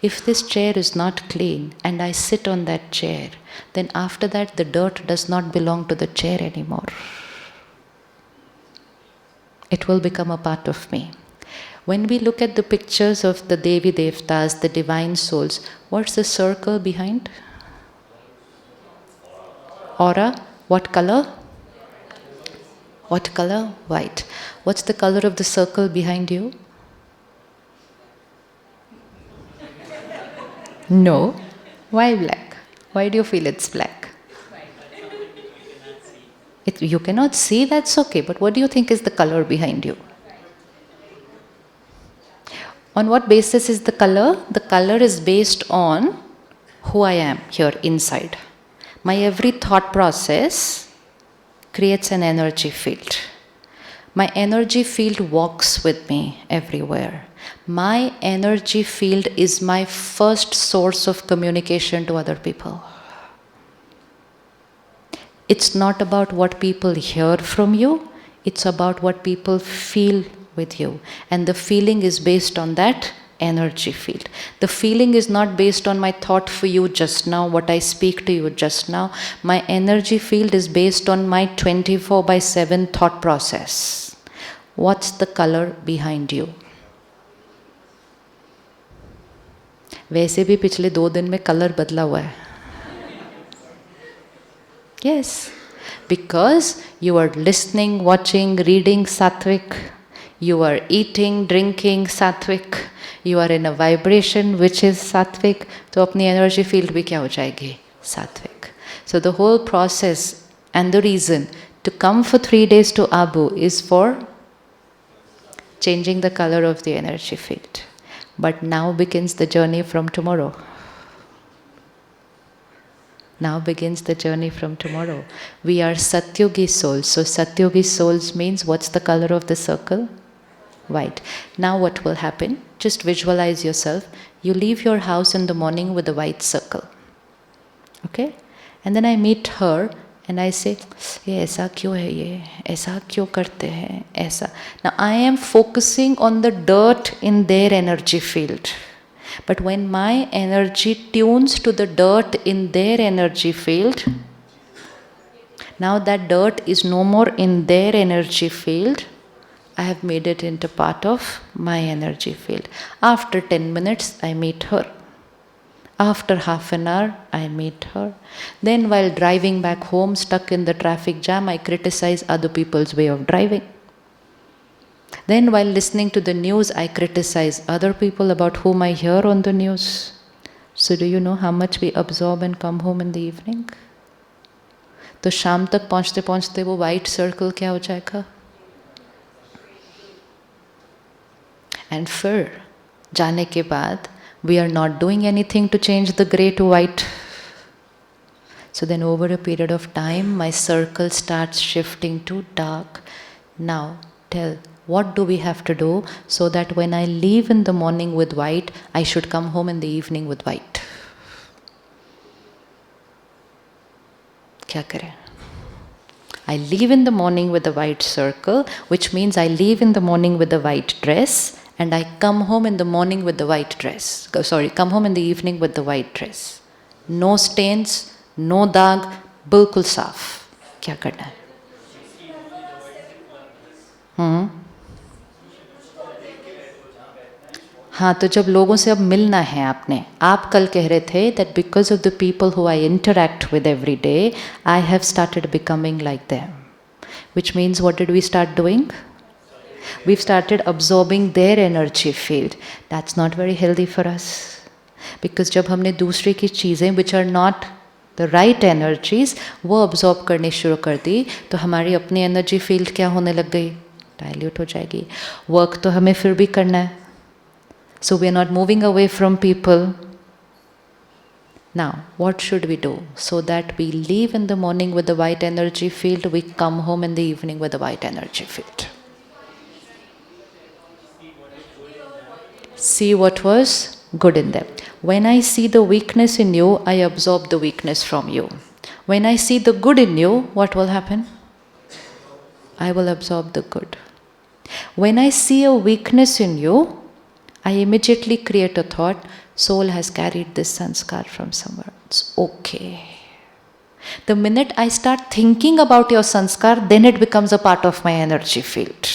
If this chair is not clean and I sit on that chair, then after that the dirt does not belong to the chair anymore. It will become a part of me. When we look at the pictures of the Devi Devtas, the divine souls, what's the circle behind? Aura. What color? What color? White. What's the color of the circle behind you? No. Why black? Why do you feel it's black? You cannot see, that's okay, but what do you think is the color behind you? On what basis is the color? The color is based on who I am here inside. My every thought process creates an energy field. My energy field walks with me everywhere. My energy field is my first source of communication to other people. It's not about what people hear from you, it's about what people feel with you. And the feeling is based on that energy field. The feeling is not based on my thought for you just now, what I speak to you just now. My energy field is based on my 24/7 thought process. What's the color behind you? वैसे भी पिछले 2 दिन में colour बदला हुआ है. Yes, because you are listening, watching, reading sattvic. You are eating, drinking sattvic. You are in a vibration which is sattvic. तो अपनी energy field भी क्या हो जाएगी? Sattvic. So the whole process and the reason to come for 3 days to Abu is for changing the color of the energy field. But now begins the journey from tomorrow. Now begins the journey from tomorrow. We are Satyugi souls. So Satyugi souls means what's the color of the circle? White. Now what will happen? Just visualize yourself. You leave your house in the morning with a white circle. Okay? And then I meet her and I say, ये ऐसा क्यों है ये? ऐसा क्यों करते हैं? ऐसा. Now I am focusing on the dirt in their energy field. But when my energy tunes to the dirt in their energy field, now that dirt is no more in their energy field, I have made it into part of my energy field. After 10 minutes, I meet her. After half an hour, I meet her. Then while driving back home, stuck in the traffic jam, I criticize other people's way of driving. Then while listening to the news, I criticize other people about whom I hear on the news. So do you know how much we absorb and come home in the evening? तो शाम तक पहुँचते पहुँचते वो white circle क्या हो जाएगा? And फिर जाने के बाद we are not doing anything to change the grey to white. So then over a period of time, my circle starts shifting to dark. Now tell, what do we have to do so that when I leave in the morning with white, I should come home in the evening with white? क्या करें? I leave in the morning with a white circle, which means I leave in the morning with a white dress, and I come home in the morning with the white dress. Come home in the evening with the white dress. No stains, no दाग, बिल्कुल साफ. क्या करना है? हाँ, तो जब लोगों से अब मिलना है आपने, आप कल कह रहे थे that because of the people who I interact with every day, I have started becoming like them. Which means what did we start doing? We've started absorbing their energy field. That's not very healthy for us. Because जब हमने दूसरे की चीज़ें which are not the right energies वो absorb करनी शुरू कर दी, तो हमारी अपनी energy field क्या होने लग गई? Dilute हो जाएगी. Work तो हमें फिर भी करना है. So we are not moving away from people. Now, what should we do? So that we leave in the morning with the white energy field, we come home in the evening with the white energy field. See what was good in them. When I see the weakness in you, I absorb the weakness from you. When I see the good in you, what will happen? I will absorb the good. When I see a weakness in you, I immediately create a thought, soul has carried this sanskar from somewhere. It's okay. The minute I start thinking about your sanskar, then it becomes a part of my energy field.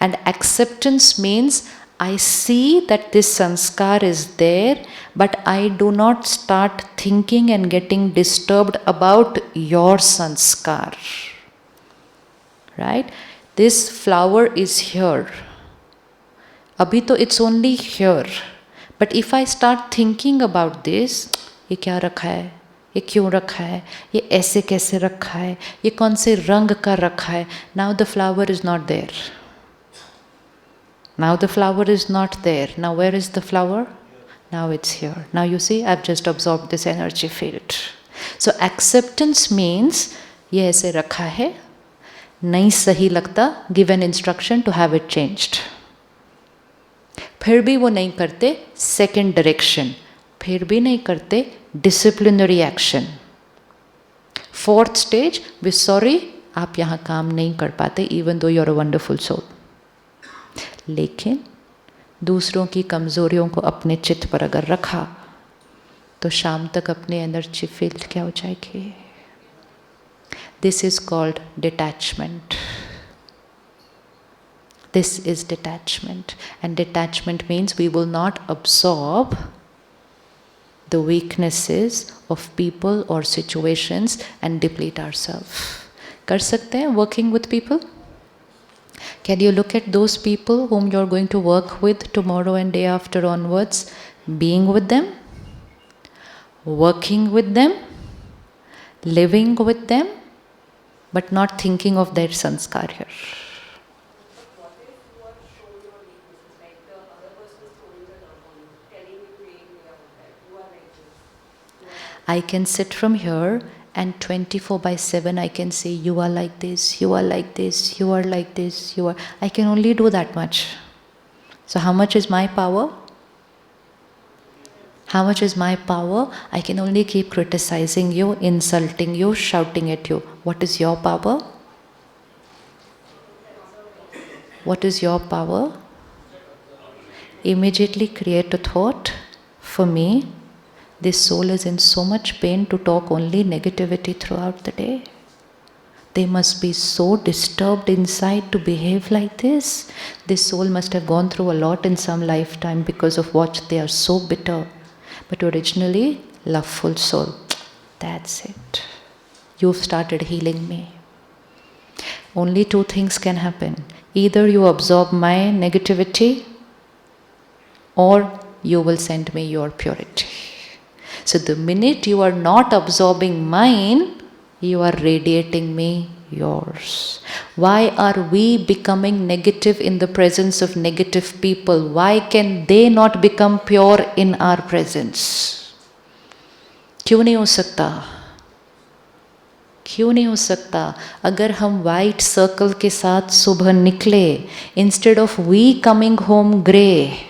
And acceptance means I see that this sanskar is there, but I do not start thinking and getting disturbed about your sanskar. Right? This flower is here. अभी तो it's only here. But if I start thinking about this, ये क्या रखा है, ये क्यों रखा है, ये ऐसे कैसे रखा है, ये कौन से रंग का रखा है, now the flower is not there. Now the flower is not there. Now where is the flower? Now it's here. Now you see, I've just absorbed this energy field. So acceptance means, ये ऐसे रखा है, नहीं सही लगता, give an instruction to have it changed. फिर भी वो नहीं करते, second direction. फिर भी नहीं करते, disciplinary action. Fourth stage, we're sorry, आप यहाँ काम नहीं कर पाते, even though you're a wonderful soul. लेकिन दूसरों की कमज़ोरियों को अपने चित्त पर अगर रखा, तो शाम तक अपनी एनर्जी फील्ड क्या हो जाएगी? This is called detachment. This is detachment. And detachment means we will not absorb the weaknesses of people or situations and deplete ourselves. कर सकते हैं working with people? Can you look at those people whom you're going to work with tomorrow and day after onwards, being with them, working with them, living with them, but not thinking of their sanskar here? I can sit from here and 24/7 I can say, you are like this, you are like this, you are like this, you are. I can only do that much. So how much is my power? How much is my power? I can only keep criticizing you, insulting you, shouting at you. What is your power? What is your power? Immediately create a thought, for me, this soul is in so much pain to talk only negativity throughout the day. They must be so disturbed inside to behave like this. This soul must have gone through a lot in some lifetime because of what they are so bitter. But originally, loveful soul. That's it. You've started healing me. Only two things can happen. Either you absorb my negativity, or you will send me your purity. So the minute you are not absorbing mine, you are radiating me yours. Why are we becoming negative in the presence of negative people? Why can they not become pure in our presence? क्यों नहीं हो सकता? क्यों नहीं हो सकता? अगर हम white circle के साथ सुबह निकले, instead of we coming home grey,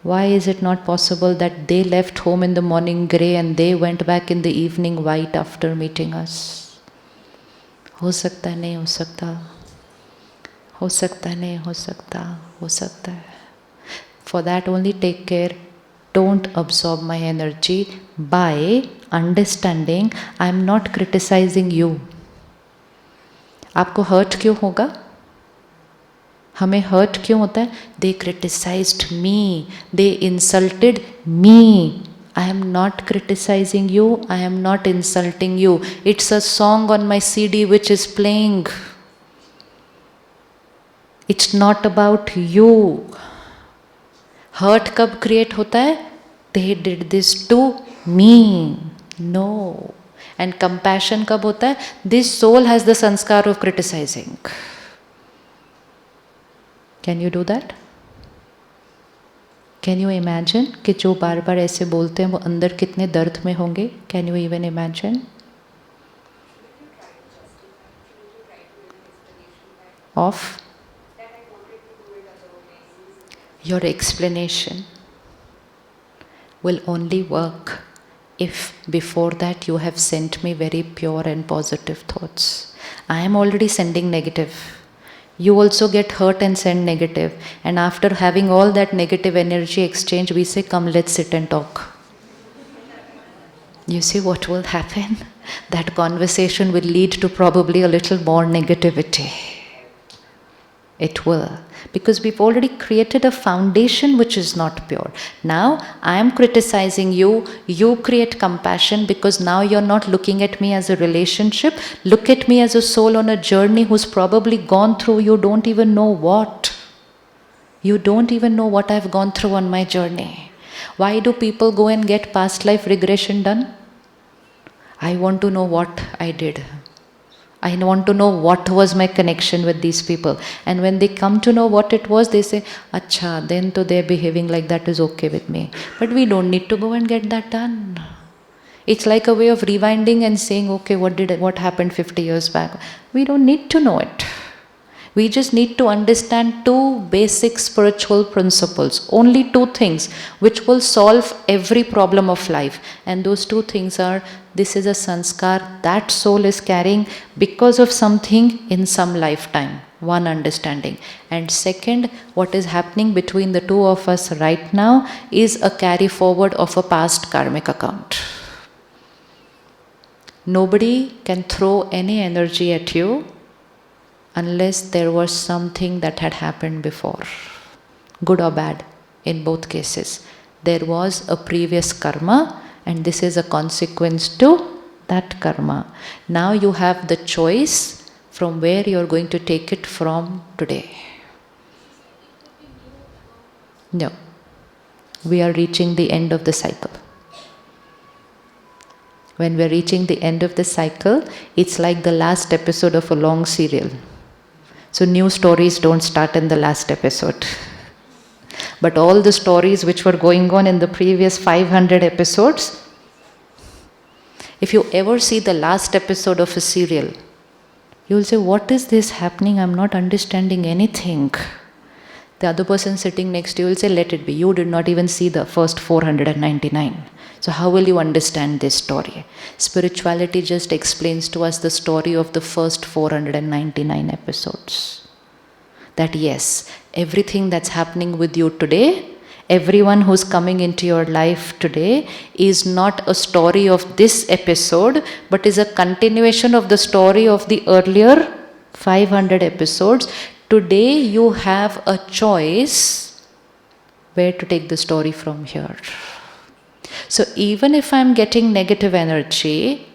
why is it not possible that they left home in the morning grey and they went back in the evening white after meeting us? हो सकता है, नहीं हो सकता? हो सकता है, नहीं हो सकता? हो सकता है. For that only take care don't absorb my energy by understanding I'm not criticizing you. आपको hurt क्यों होगा? हमें hurt क्यों होता है? They criticized me, they insulted me. I am not criticizing you, I am not insulting you. It's a song on my CD which is playing. It's not about you. Hurt कब create होता है? They did this to me. No. And compassion कब होता है? This soul has the sanskar of criticizing. Can you do that? Can you imagine कि जो बार बार ऐसे बोलते हैं वो अंदर कितने दर्द में होंगे? Can you even imagine? Of? Your explanation will only work if before that you have sent me very pure and positive thoughts. I am already sending negative. You also get hurt and send negative. And after having all that negative energy exchange, we say, come, let's sit and talk. You see what will happen? That conversation will lead to probably a little more negativity. It will. Because we've already created a foundation which is not pure. Now, I am criticizing you, you create compassion because now you're not looking at me as a relationship. Look at me as a soul on a journey who's probably gone through, you don't even know what. You don't even know what I've gone through on my journey. Why do people go and get past life regression done? I want to know what I did. I want to know what was my connection with these people. And when they come to know what it was, they say, Acha, then to they're behaving like that is okay with me. But we don't need to go and get that done. It's like a way of rewinding and saying, okay, what happened 50 years back? We don't need to know it. We just need to understand two basic spiritual principles, only two things, which will solve every problem of life. And those two things are, this is a sanskar that soul is carrying because of something in some lifetime, one understanding. And second, what is happening between the two of us right now is a carry forward of a past karmic account. Nobody can throw any energy at you unless there was something that had happened before, good or bad, in both cases. There was a previous karma and this is a consequence to that karma. Now you have the choice from where you are going to take it from today. No, we are reaching the end of the cycle. When we are reaching the end of the cycle, it's like the last episode of a long serial. So new stories don't start in the last episode. But all the stories which were going on in the previous 500 episodes, if you ever see the last episode of a serial, you will say, what is this happening? I'm not understanding anything. The other person sitting next to you will say, let it be. You did not even see the first 499. So how will you understand this story? Spirituality just explains to us the story of the first 499 episodes. That yes, everything that's happening with you today, everyone who's coming into your life today is not a story of this episode, but is a continuation of the story of the earlier 500 episodes. Today you have a choice where to take the story from here. So even if I'm getting negative energy,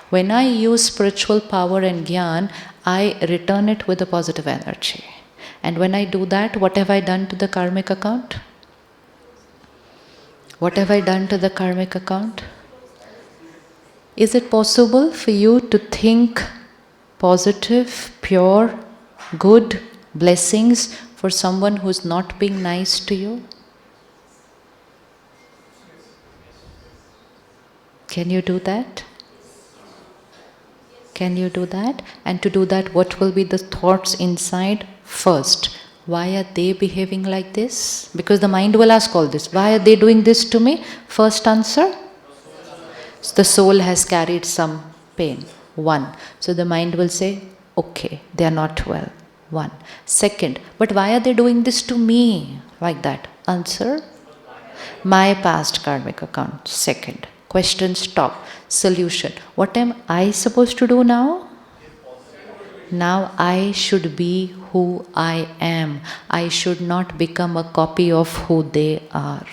when I use spiritual power and gyan, I return it with a positive energy. And when I do that, what have I done to the karmic account? What have I done to the karmic account? Is it possible for you to think positive, pure, good blessings for someone who's not being nice to you? Can you do that? Can you do that? And to do that, what will be the thoughts inside? First, why are they behaving like this? Because the mind will ask all this. Why are they doing this to me? First answer, the soul has carried some pain. One. So the mind will say, okay, they are not well. One. Second, but why are they doing this to me like that? Answer, My past karmic account. Second. Question stop. Solution. What am I supposed to do now? Now I should be who I am. I should not become a copy of who they are.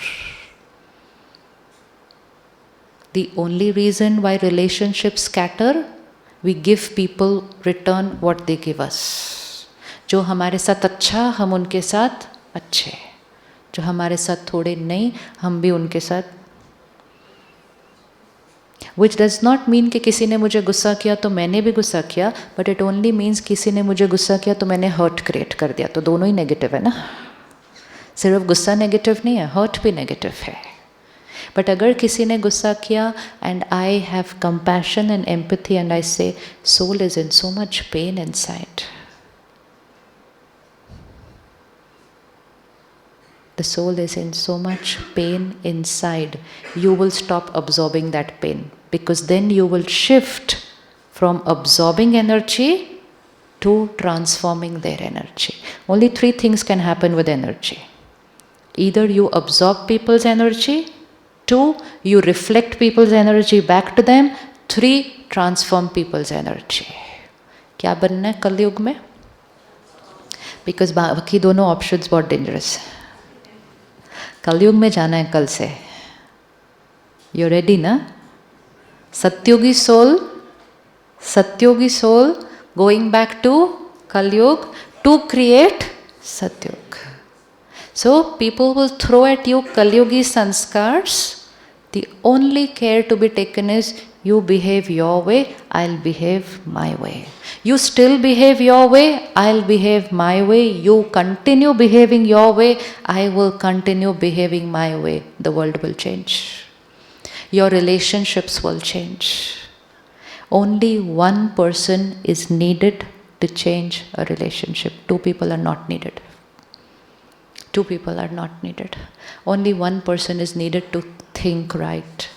The only reason why relationships scatter, we give people return what they give us. जो हमारे साथ अच्छा, हम उनके साथ अच्छे. जो हमारे साथ थोड़े नहीं, हम भी उनके साथ. Which does not mean कि किसी ने मुझे गुस्सा किया तो मैंने भी गुस्सा किया, but it only means किसी ने मुझे गुस्सा किया तो मैंने hurt create कर दिया. तो दोनों ही नेगेटिव है ना. सिर्फ गुस्सा नेगेटिव नहीं है, hurt भी नेगेटिव है. But अगर किसी ने गुस्सा किया and I have compassion and empathy and I say, soul is in so much pain inside. The soul is in so much pain inside. You will stop absorbing that pain, because then you will shift from absorbing energy to transforming their energy. Only three things can happen with energy. Either you absorb people's energy, 2, you reflect people's energy back to them, 3, transform people's energy. क्या बनना है कलयुग में? Because बाकी दोनों options बहुत dangerous है. कलयुग में जाना है कल से. यू रेडी ना? Satyogi soul going back to Kalyug to create Satyug. So people will throw at you kalyugi sanskars. The only care to be taken is you behave your way, I'll behave my way. You still behave your way, I'll behave my way. You continue behaving your way, I will continue behaving my way. The world will change. Your relationships will change. Only one person is needed to change a relationship. 2 people are not needed. 2 people are not needed. Only one person is needed to think right.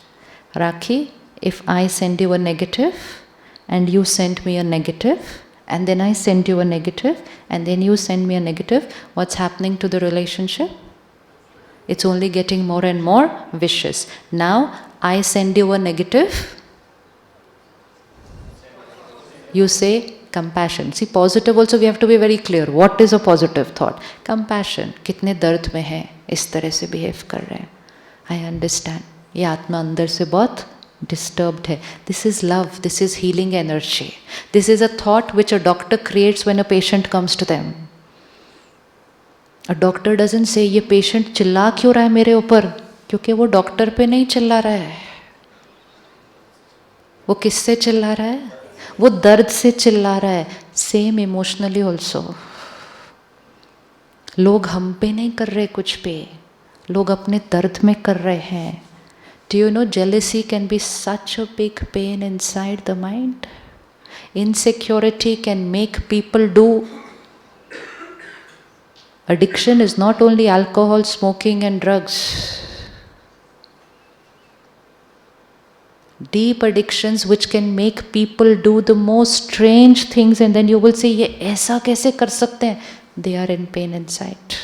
Rakhi, if I send you a negative and you send me a negative and then I send you a negative and then you send me a negative, what's happening to the relationship? It's only getting more and more vicious. Now I send you a negative, you say compassion. See, positive also we have to be very clear. What is a positive thought? Compassion. कितने दर्द में है, इस तरह से behave कर रहे हैं. I understand. ये आत्मा अंदर से बहुत disturbed hai. This is love, this is healing energy. This is a thought which a doctor creates when a patient comes to them. A doctor doesn't say ये patient चिल्ला क्यों रहा है मेरे ऊपर, क्योंकि वो डॉक्टर पे नहीं चिल्ला रहा है. वो किससे चिल्ला रहा है? वो दर्द से चिल्ला रहा है. Same emotionally also. लोग हम पे नहीं कर रहे कुछ पे, लोग अपने दर्द में कर रहे हैं. Do you know jealousy can be such a big pain inside the mind? Insecurity can make people do. Addiction is not only alcohol, smoking and drugs. Deep addictions which can make people do the most strange things, and then you will say, ये ऐसा कैसे कर सकते हैं? They are in pain inside.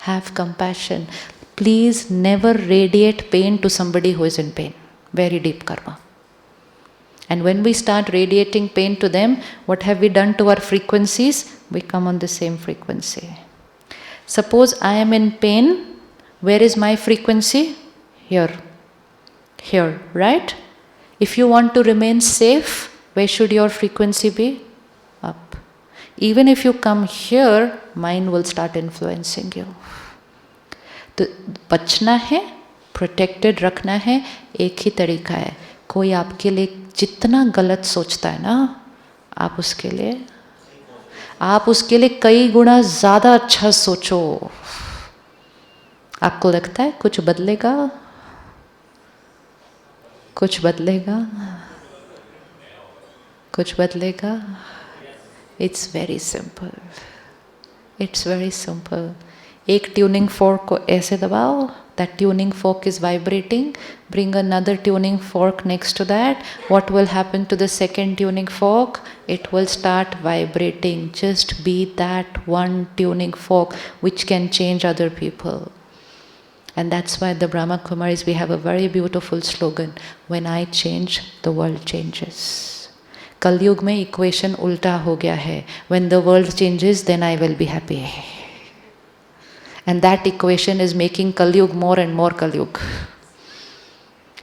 Have compassion. Please never radiate pain to somebody who is in pain. Very deep karma. And when we start radiating pain to them, what have we done to our frequencies? We come on the same frequency. Suppose I am in pain. Where is my frequency? Here. Here, right? If you want to remain safe, where should your frequency be? Up. Even if you come here, mind will start influencing you. तो बचना है, protected रखना है, एक ही तरीका है. कोई आपके लिए जितना गलत सोचता है ना, आप उसके लिए कई गुना ज़्यादा अच्छा सोचो. आपको लगता है कुछ बदलेगा? कुछ बदलेगा? कुछ बदलेगा? It's very simple. It's very simple. एक ट्यूनिंग फोर्क को ऐसे दबाओ, that tuning fork is vibrating, bring another tuning fork next to that. What will happen to the second tuning fork? It will start vibrating. Just be that one tuning fork which can change other people. And that's why the Brahma Kumaris, we have a very beautiful slogan, when I change, the world changes. Kalyug mein equation ulta ho gaya hai. When the world changes, then I will be happy. And that equation is making Kalyug more and more Kalyug.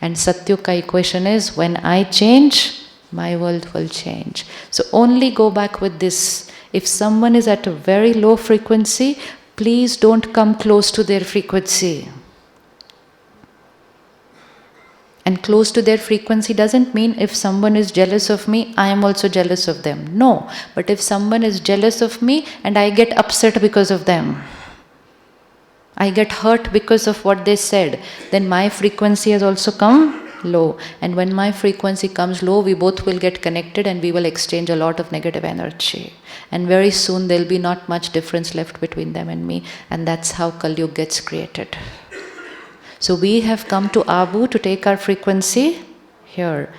And Satyug ka equation is, when I change, my world will change. So only go back with this. If someone is at a very low frequency, please don't come close to their frequency. And close to their frequency doesn't mean if someone is jealous of me, I am also jealous of them. No. But if someone is jealous of me and I get upset because of them, I get hurt because of what they said, then my frequency has also come low. And when my frequency comes low, we both will get connected and we will exchange a lot of negative energy. And very soon there will be not much difference left between them and me. And that's how Kali Yuga gets created. So we have come to Abu to take our frequency here.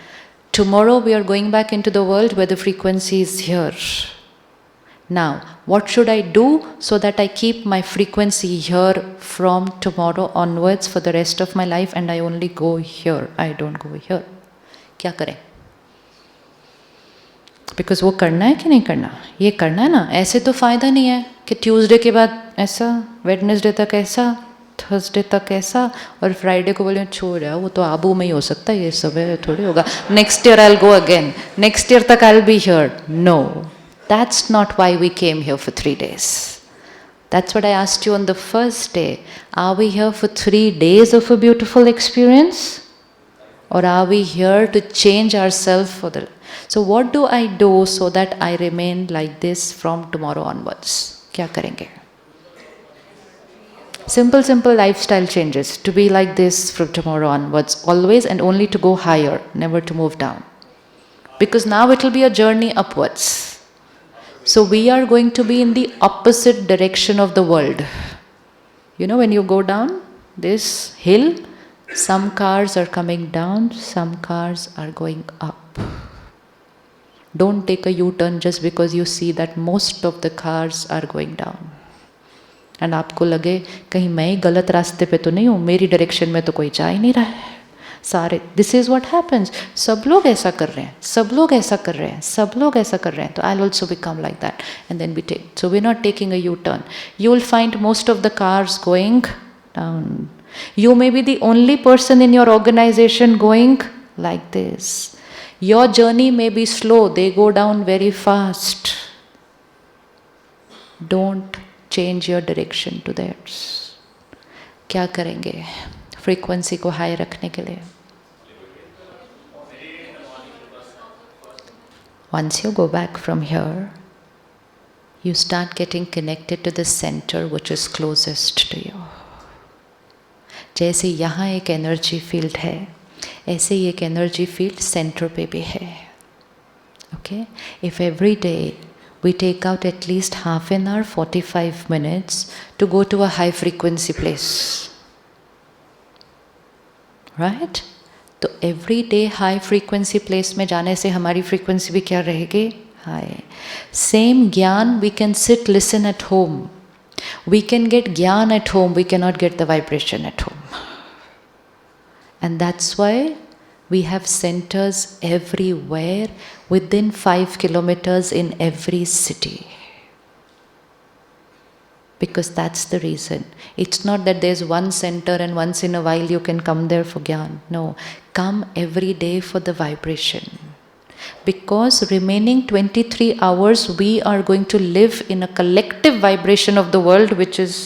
Tomorrow we are going back into the world where the frequency is here. Now, what should I do so that I keep my frequency here from tomorrow onwards for the rest of my life and I only go here, I don't go here? क्या करें? Because वो करना है कि नहीं करना? ये करना है ना? ऐसे तो फ़ायदा नहीं है कि ट्यूसडे के बाद ऐसा, वेडनेसडे तक ऐसा, थर्सडे तक ऐसा और फ्राइडे को बोले छोड़ यार वो तो आबू में ही हो सकता है, ये सब है थोड़ी होगा. Next year I will go again, next year तक I will be here. No. That's not why we came here for 3 days. That's what I asked you on the first day. Are we here for 3 days of a beautiful experience? Or are we here to change ourselves for the... So what do I do so that I remain like this from tomorrow onwards? क्या करेंगे? Simple lifestyle changes. To be like this from tomorrow onwards. Always and only to go higher. Never to move down. Because now it will be a journey upwards. So we are going to be in the opposite direction of the world. You know, when you go down this hill, some cars are coming down, some cars are going up. Don't take a U-turn just because you see that most of the cars are going down. And आपको लगे कहीं मैं ही गलत रास्ते पे तो नहीं हूँ, मेरी डायरेक्शन में तो कोई जा ही नहीं रहा है. सारे, दिस इज व्हाट हैपेंस. सब लोग ऐसा कर रहे हैं, सब लोग ऐसा कर रहे हैं, सब लोग ऐसा कर रहे हैं, तो I will also become like that and then we take. So we are not taking a U turn. You will find most of the cars going down. You may be the only person in your organization going like this. Your journey may be slow, they go down very fast. Don't change your direction to theirs. क्या करेंगे frequency को high रखने के लिए? Once you go back from here, you start getting connected to the center which is closest to you. जैसे यहाँ एक energy field है, ऐसे ही एक एनर्जी फील्ड सेंटर पे भी है. Okay? If every day we take out at least half an hour, 45 minutes to go to a high frequency place. Right? तो every day high frequency place में जाने से हमारी फ्रीक्वेंसी भी क्या रहेगी? High. Same gyan we can sit listen at home. We can get gyan at home, we can not get the vibration at home. And that's why we have centers everywhere within 5 kilometers in every city. Because that's the reason. It's not that there's one center and once in a while you can come there for Gyan. No, come every day for the vibration. Because remaining 23 hours we are going to live in a collective vibration of the world which is,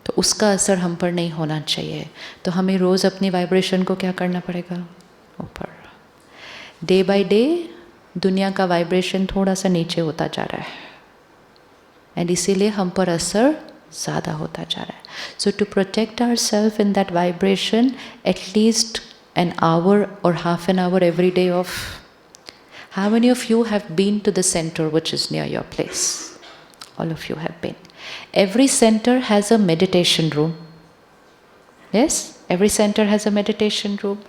तो उसका असर हम पर नहीं होना चाहिए. तो हमें रोज़ अपनी वाइब्रेशन को क्या करना पड़ेगा? ऊपर. डे बाय डे दुनिया का वाइब्रेशन थोड़ा सा नीचे होता जा रहा है एंड इसीलिए हम पर असर ज़्यादा होता जा रहा है. So to protect our self in that vibration at least an hour or half an hour every day of... How many of you have been to the center which is near your place? All of you have been. Every center has a meditation room. Yes? Every center has a meditation room.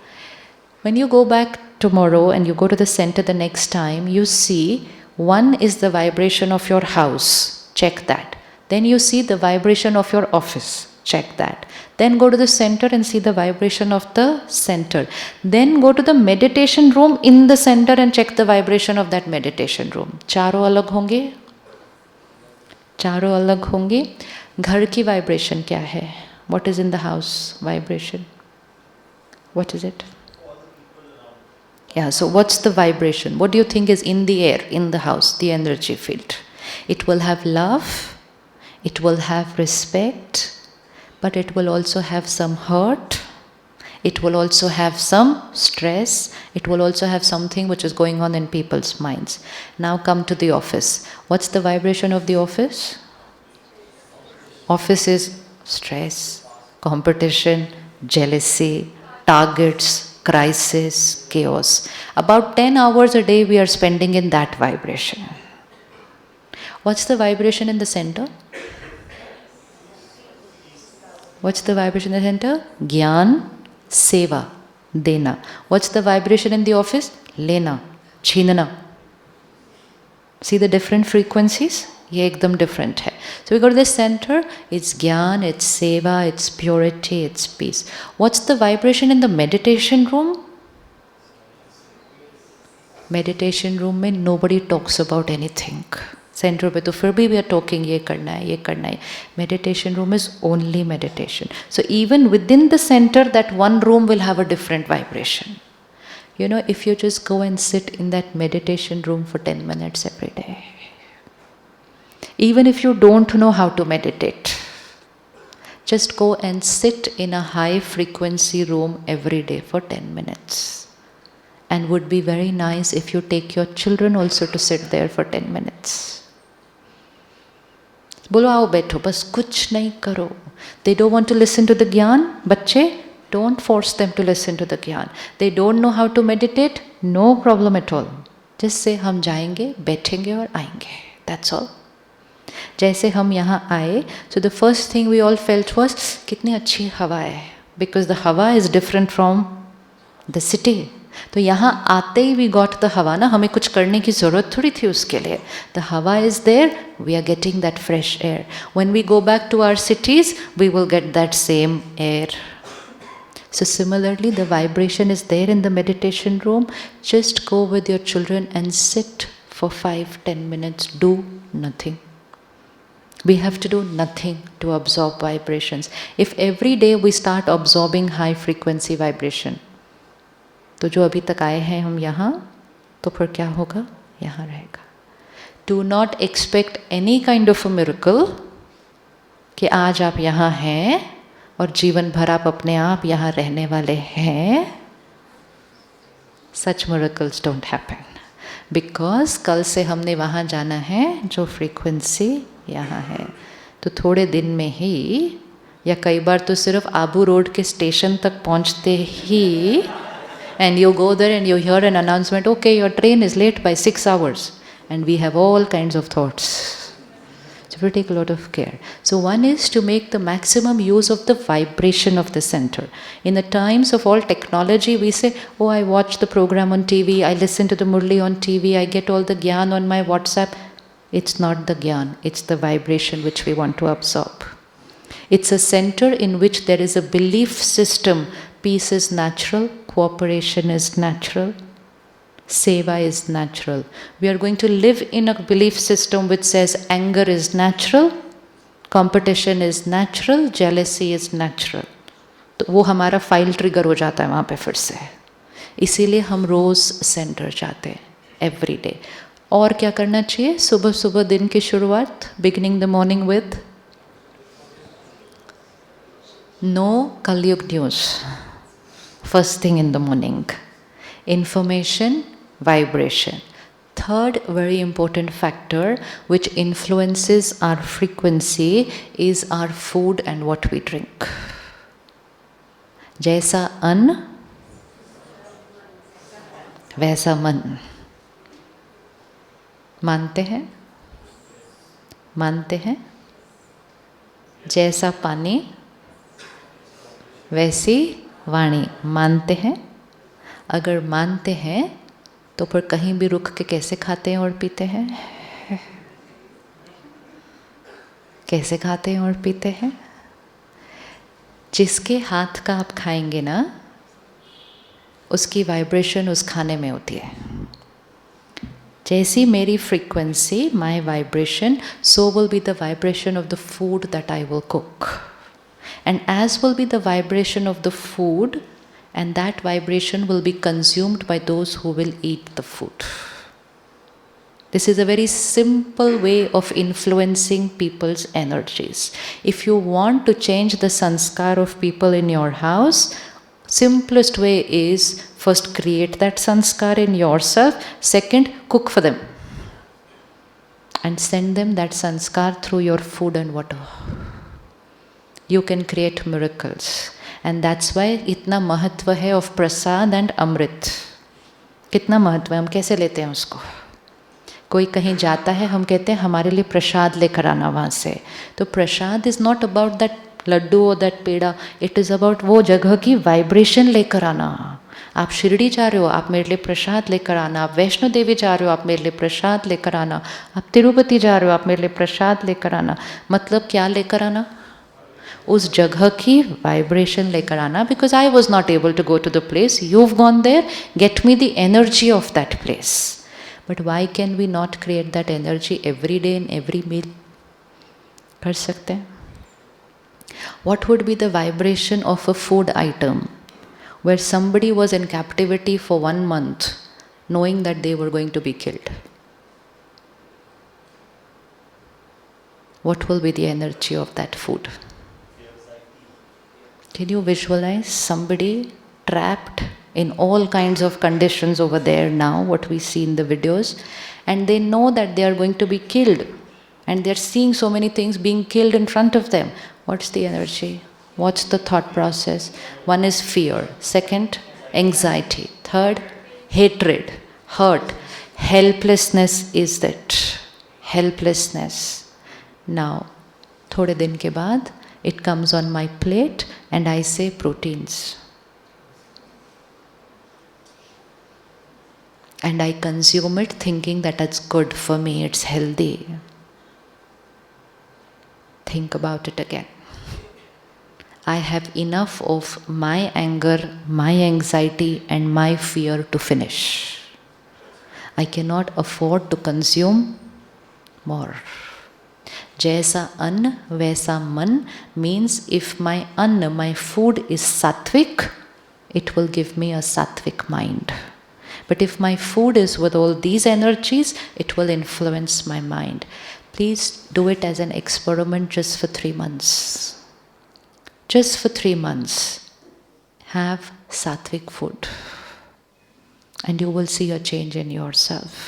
When you go back tomorrow and you go to the center the next time, you see one is the vibration of your house. Check that. Then you see the vibration of your office. check that. Then go to the center and see the vibration of the center. Then go to the meditation room in the center and check the vibration of that meditation room. चारों अलग होंगे, चारों अलग होंगे. घर की vibration क्या है? What is in the house vibration? What is it? Yeah, so what's the vibration? What do you think is in the air, in the house, the energy field? It will have love, it will have respect, but it will also have some hurt, it will also have some stress, it will also have something which is going on in people's minds. Now come to the office. What's the vibration of the office? Office is stress, competition, jealousy, targets, crisis, chaos. About 10 hours a day we are spending in that vibration. What's the vibration in the center? What's the vibration in the center? Gyan, seva, dena. What's the vibration in the office? Lena, chinana. See the different frequencies? ये एकदम different है. So we go to the center, it's Gyan, it's Seva, it's purity, it's peace. What's the vibration in the meditation room? Meditation room में nobody talks about anything. Center पे तो फिर भी we are talking ये करना है, ये करना है. Meditation room is only meditation. So even within the center, that one room will have a different vibration. You know, if you just go and sit in that meditation room for 10 minutes every day, even if you don't know how to meditate, just go and sit in a high frequency room every day for 10 minutes. And would be very nice if you take your children also to sit there for 10 minutes. बोलो आओ बैठो, बस कुछ नहीं करो. They don't want to listen to the ज्ञान, बच्चे, don't force them to listen to the ज्ञान. They don't know how to meditate, no problem at all. Just say हम जाएंगे, बैठेंगे और आएंगे. That's all. जैसे हम यहाँ आए, so the first thing we all felt was कितनी अच्छी हवा है, because the हवा is different from the city. तो यहाँ आते ही we got the हवा ना, हमें कुछ करने की ज़रूरत थोड़ी थी उसके लिए. The हवा is there, we are getting that fresh air. When we go back to our cities, we will get that same air. So similarly, the vibration is there in the meditation room. Just go with your children and sit for 5-10 minutes, do nothing. We have to do nothing to absorb vibrations. If every day we start absorbing high frequency vibration, तो जो अभी तक आए हैं हम यहाँ, तो फिर क्या होगा? यहाँ रहेगा. Do not expect any kind of a miracle कि आज आप यहाँ हैं और जीवन भर आप अपने आप यहाँ रहने वाले हैं. Such miracles don't happen. Because कल से हमने वहाँ जाना है जो frequency यहाँ है. तो थोड़े दिन में ही, या कई बार तो सिर्फ आबू रोड के स्टेशन तक पहुँचते ही, and you go there and you hear an announcement, okay, your train is late by 6 hours. And we have all kinds of thoughts. So we take a lot of care. So one is to make the maximum use of the vibration of the center. In the times of all technology, we say, oh, I watch the program on TV, I listen to the Murli on TV, I get all the Gyan on my WhatsApp. It's not the Gyan, it's the vibration which we want to absorb. It's a center in which there is a belief system. Peace is natural, cooperation is natural, seva is natural. We are going to live in a belief system which says anger is natural, competition is natural, jealousy is natural. तो वो हमारा file trigger हो जाता है वहाँ पे फिर से. इसीलिए हम रोज़ सेंटर जाते हैं एवरी डे. और क्या करना चाहिए? सुबह सुबह दिन की शुरुआत, beginning the morning with no Kalyug news. First thing in the morning. Information, vibration. Third very important factor which influences our frequency is our food and what we drink. जैसा अन्न वैसा मन. मानते हैं? मानते हैं? जैसा पानी वैसी वाणी. मानते हैं? अगर मानते हैं तो फिर कहीं भी रुक के कैसे खाते हैं और पीते हैं? कैसे खाते हैं और पीते हैं? जिसके हाथ का आप खाएंगे ना, उसकी वाइब्रेशन उस खाने में होती है. जैसी मेरी frequency, my vibration, so will be the vibration of the food that I will cook. And as will be the vibration of the food, and that vibration will be consumed by those who will eat the food. This is a very simple way of influencing people's energies. If you want to change the sanskar of people in your house, simplest way is first create that sanskar in yourself, second cook for them and send them that sanskar through your food and water. You can create miracles. And that's why इतना महत्व है of prasad and amrit. कितना महत्व है, हम कैसे लेते हैं उसको. कोई कहीं जाता है, हम कहते हैं हमारे लिए प्रसाद लेकर आना वहाँ से. तो prasad is not about that laddu और that peda, it is about वो जगह की वाइब्रेशन लेकर आना. आप शिरडी जा रहे हो, आप मेरे लिए प्रसाद लेकर आना. आप वैष्णो देवी जा रहे हो, आप मेरे लिए प्रसाद लेकर आना. आप तिरुपति जा रहे हो, आप मेरे लिए प्रसाद लेकर आना. मतलब क्या लेकर आना, उस जगह की वाइब्रेशन लेकर आना. Because I was not able to go to the place, you have gone there, get me the energy of that place. But why can we not create that energy every day in every meal? कर सकते हैं. What would be the vibration of a food item where somebody was in captivity for 1 month knowing that they were going to be killed? What will be the energy of that food? Can you visualize somebody trapped in all kinds of conditions over there now, what we see in the videos, and they know that they are going to be killed, and they are seeing so many things being killed in front of them. What's the energy? What's the thought process? One is fear, second, anxiety, third, hatred, hurt, helplessness is that. Helplessness. Now, थोड़े दिन के बाद, it comes on my plate and I say proteins. And I consume it thinking that it's good for me, it's healthy. Think about it again. I have enough of my anger, my anxiety and my fear to finish. I cannot afford to consume more. Jaisa an, vaisa man means if my an, my food is sattvic, it will give me a sattvic mind. But if my food is with all these energies, it will influence my mind. Please do it as an experiment just for 3 months. Just for 3 months. Have sattvic food. And you will see a change in yourself.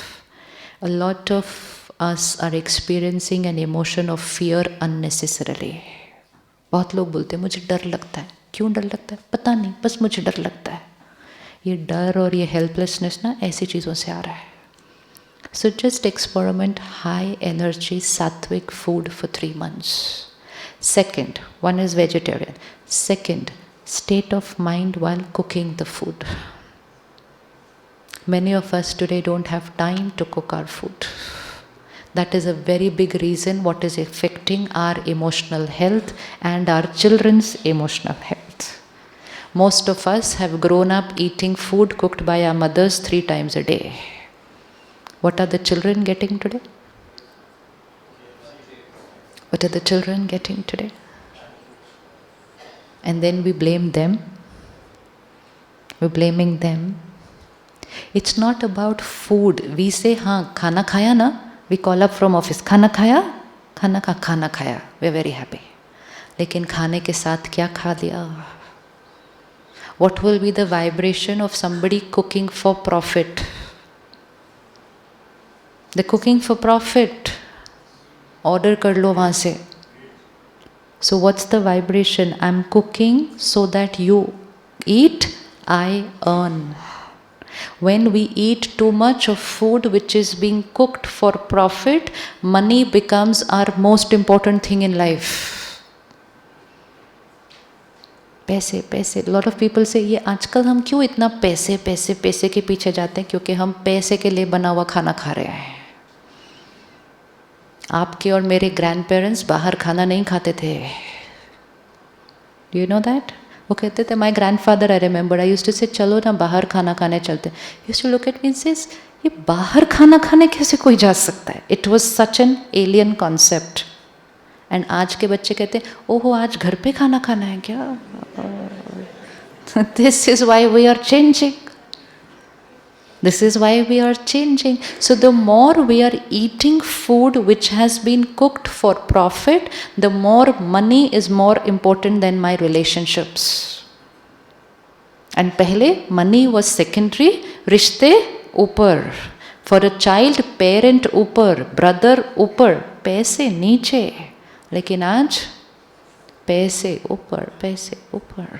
A lot of us are experiencing an emotion of fear unnecessarily. बहुत लोग बोलते हैं मुझे डर लगता है. क्यों डर लगता है? पता नहीं, बस मुझे डर लगता है. ये डर और ये हेल्पलेसनेस ना ऐसी चीज़ों से आ रहा है. So just experiment high energy sattvic food for 3 months. Second, one is vegetarian. Second, state of mind while cooking the food. Many of us today don't have time to cook our food. That is a very big reason what is affecting our emotional health and our children's emotional health. Most of us have grown up eating food cooked by our mothers 3 times a day. What are the children getting today? What are the children getting today? And then we blame them. We're blaming them. It's not about food. We say, हाँ खाना खाया ना? We call up from office. खाना खाया? खाना खाया. We're very happy. लेकिन खाने के साथ क्या खा दिया? What will be the vibration of somebody cooking for profit? They're cooking for profit. Order कर लो वहाँ से. So what's the vibration? I'm cooking so that you eat, I earn. When we eat too much of food which is being cooked for profit, money becomes our most important thing in life. पैसे पैसे. lot of people say ये आजकल हम क्यों इतना पैसे पैसे पैसे के पीछे जाते हैं? क्योंकि हम पैसे के लिए बना हुआ खाना खा रहे हैं. आपके और मेरे ग्रैंड पेरेंट्स बाहर खाना नहीं खाते थे. Do you know that? वो कहते थे, my grandfather, I remember, I used to say, चलो ना बाहर खाना खाने चलते. He used to look at me and says, ये बाहर खाना खाने कैसे कोई जा सकता है? It was such an alien concept. And आज के बच्चे कहते हैं, ओहो आज घर पे खाना खाना है क्या? This is why we are changing. This is why we are changing. So the more we are eating food which has been cooked for profit, the more money is more important than my relationships. And pehle money was secondary, rishte upar. For a child, parent upar, brother upar, paise niche. Lekin aaj paise upar.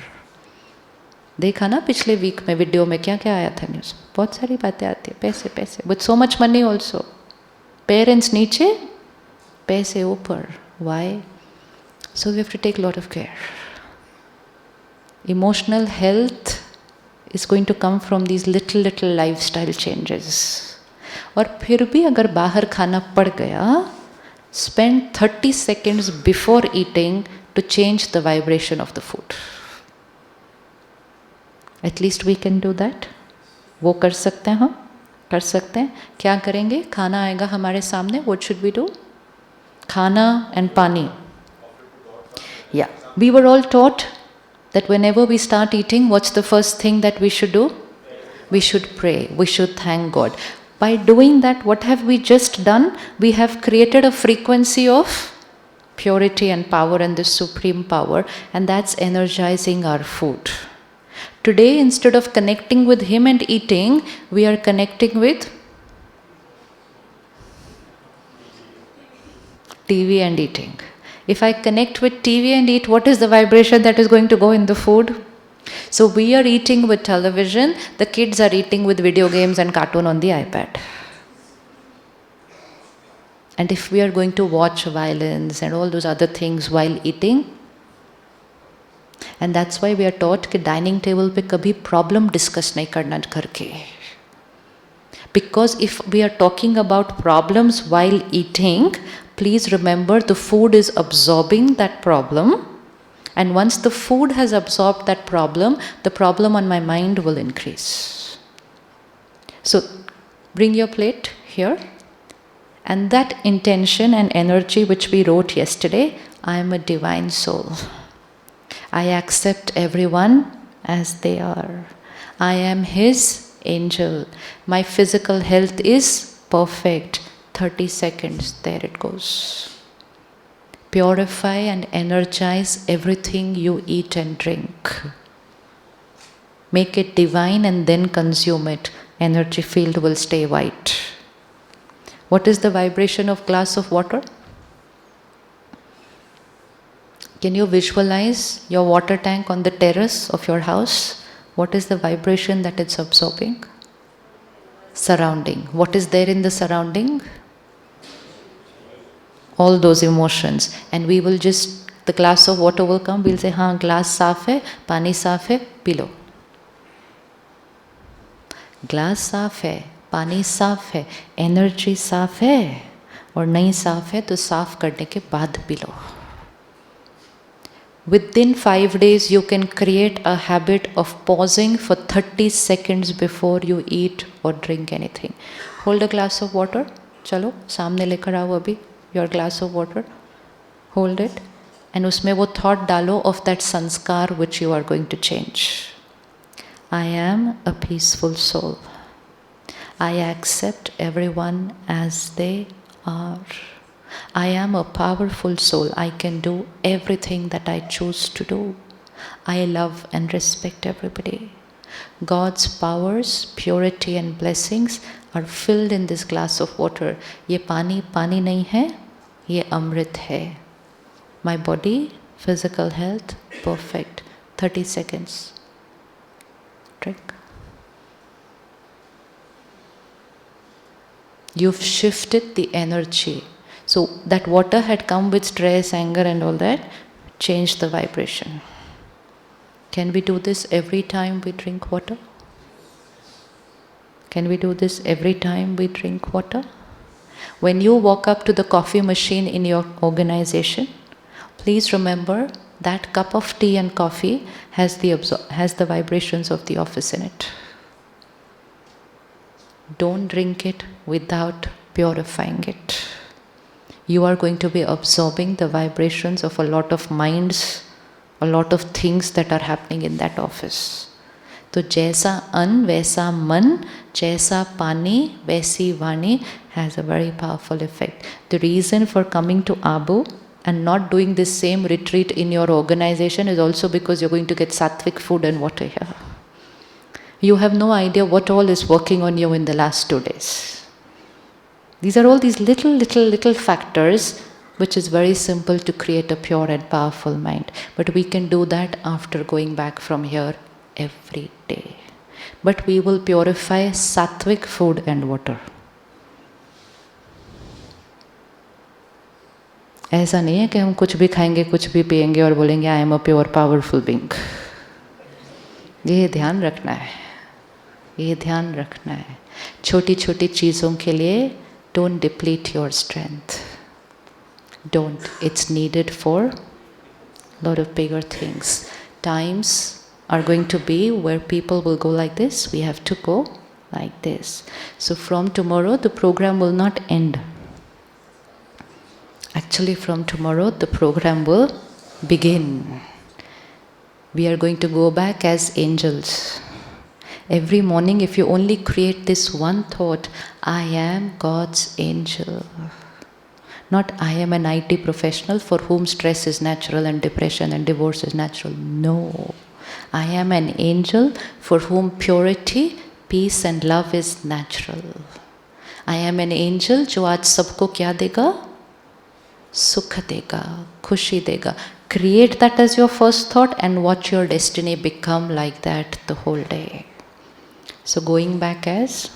देखा ना पिछले week में video में क्या क्या आया था news. बहुत सारी बातें आती है, पैसे पैसे, with so much money also. Parents नीचे, पैसे ऊपर. Why? So we have to take lot of care. Emotional health is going to come from these little little lifestyle changes. और फिर भी अगर बाहर खाना पड़ गया, spend 30 seconds before eating to change the vibration of the food. At least we can do that. वो कर सकते हैं हम, कर सकते हैं. क्या करेंगे? खाना आएगा हमारे सामने. What should we do? खाना and पानी. Yeah, we were all taught that whenever we start eating, what's the first thing that we should do? We should pray. We should thank God. By doing that, what have we just done? We have created a frequency of purity and power and the supreme power, and that's energizing our food. Today, instead of connecting with Him and eating, we are connecting with TV and eating. If I connect with TV and eat, what is the vibration that is going to go in the food? So we are eating with television, the kids are eating with video games and cartoon on the iPad. And if we are going to watch violence and all those other things while eating, and that's why we are taught कि dining table पे कभी problem discuss नहीं करना घर के. Because if we are talking about problems while eating, please remember the food is absorbing that problem, and once the food has absorbed that problem, the problem on my mind will increase. So bring your plate here, and that intention and energy which we wrote yesterday, I am a divine soul. I accept everyone as they are. I am His angel. My physical health is perfect. 30 seconds, there it goes. Purify and energize everything you eat and drink. Make it divine and then consume it. Energy field will stay white. What is the vibration of glass of water? Can you visualize your water tank on the terrace of your house? What is the vibration that it's absorbing? Surrounding. What is there in the surrounding? All those emotions. And we will just, the glass of water will come, we'll say, हाँ glass साफ है, पानी साफ है, P low. Glass साफ है, पानी साफ है, energy साफ है, और नहीं साफ है तो साफ करने के बाद P low. Within 5 days, you can create a habit of pausing for 30 seconds before you eat or drink anything. Hold a glass of water. चलो सामने लेकर आओ अभी your glass of water. Hold it. And उसमें वो thought डालो of that sanskar which you are going to change. I am a peaceful soul. I accept everyone as they are. I am a powerful soul. I can do everything that I choose to do. I love and respect everybody. God's powers, purity and blessings are filled in this glass of water. ये पानी पानी नहीं है, ये अमृत है. My body, physical health, perfect. 30 seconds. Drink. You've shifted the energy. So that water had come with stress, anger and all that. Change the vibration. Can we do this every time we drink water? Can we do this every time we drink water? When you walk up to the coffee machine in your organization, please remember that cup of tea and coffee has the vibrations of the office in it. Don't drink it without purifying it. You are going to be absorbing the vibrations of a lot of minds, a lot of things that are happening in that office. So jaisa an vaisa man, jaisa pani vaisi vani has a very powerful effect. The reason for coming to Abu and not doing this same retreat in your organization is also because you're going to get sattvic food and water here. You have no idea what all is working on you in the last 2 days. These are all these little factors which is very simple to create a pure and powerful mind. But we can do that after going back from here every day. But we will purify sattvic food and water. ऐसा नहीं है कि हम कुछ भी खाएंगे, कुछ भी पिएंगे और बोलेंगे I am a pure powerful being. ये ध्यान रखना है, ये ध्यान रखना है. छोटी छोटी चीज़ों के लिए don't deplete your strength. Don't. It's needed for a lot of bigger things. Times are going to be where people will go like this. We have to go like this. So from tomorrow, the program will not end. Actually, from tomorrow, the program will begin. We are going to go back as angels. Every morning, if you only create this one thought, I am God's angel. Not I am an IT professional for whom stress is natural and depression and divorce is natural. No. I am an angel for whom purity, peace and love is natural. I am an angel जो आज सबको क्या देगा? सुख देगा, खुशी देगा. Create that as your first thought and watch your destiny become like that the whole day. So going back as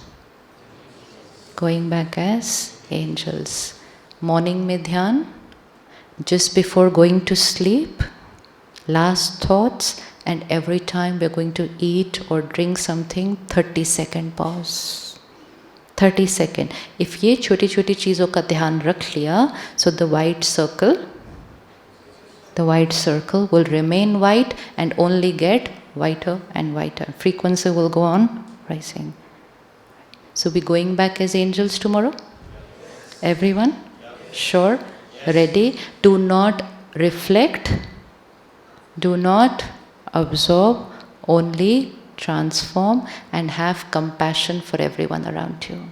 angels. Morning में ध्यान, just before going to sleep, last thoughts, and every time we're going to eat or drink something, 30-second pause. 30 seconds. If ये छोटी छोटी चीज़ों का ध्यान रख लिया, so the white circle will remain white and only get whiter and whiter. Frequency will go on rising. So we're going back as angels tomorrow? Everyone? Sure? Ready? Do not reflect. Do not absorb. Only transform and have compassion for everyone around you.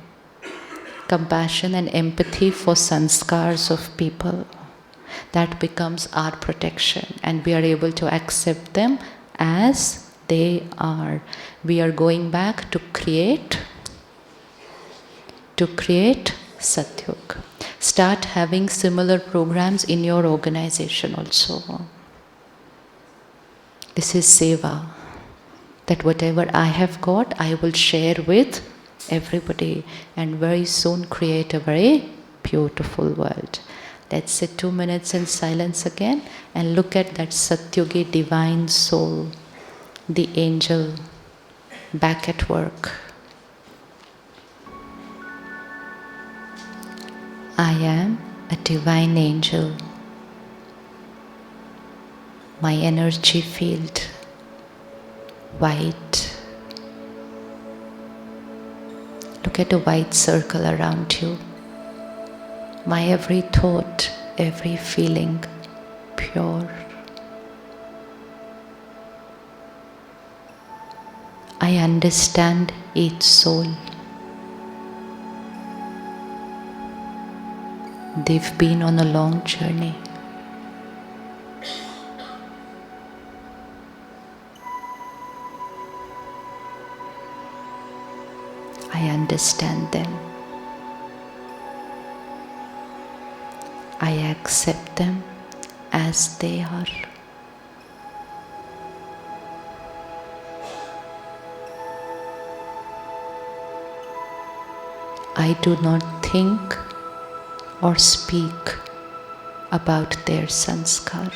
Compassion and empathy for sanskars of people. That becomes our protection and we are able to accept them as they are. We are going back to create Satyug. Start having similar programs in your organization also. This is seva. That whatever I have got, I will share with everybody and very soon create a very beautiful world. Let's sit 2 minutes in silence again and look at that Satyugi divine soul, the angel, back at work. I am a divine angel. My energy field, white. Look at a white circle around you. My every thought, every feeling, pure. I understand each soul. They've been on a long journey. I understand them. I accept them as they are. I do not think or speak about their sanskar.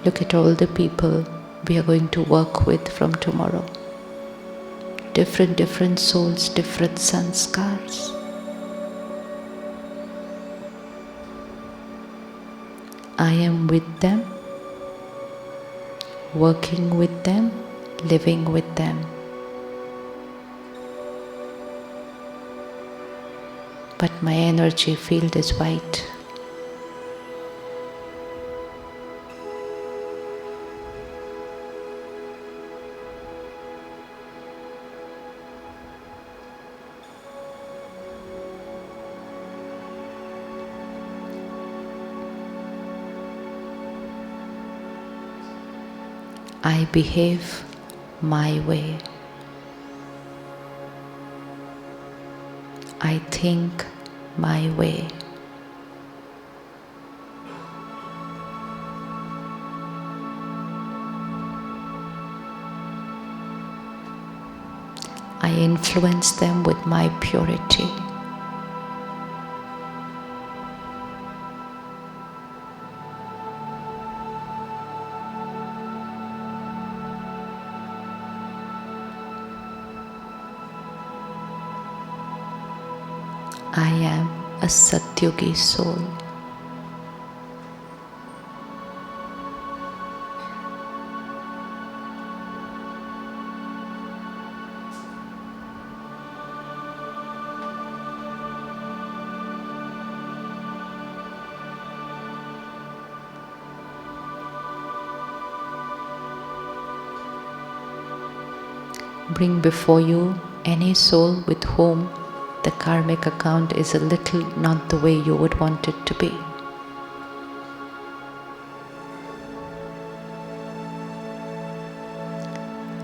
Look at all the people we are going to work with from tomorrow. Different souls, different sanskars. I am with them, working with them, living with them. But my energy field is white. I behave my way. I think my way. I influence them with my purity. I am a Satyugi soul. Bring before you any soul with whom the karmic account is a little not the way you would want it to be.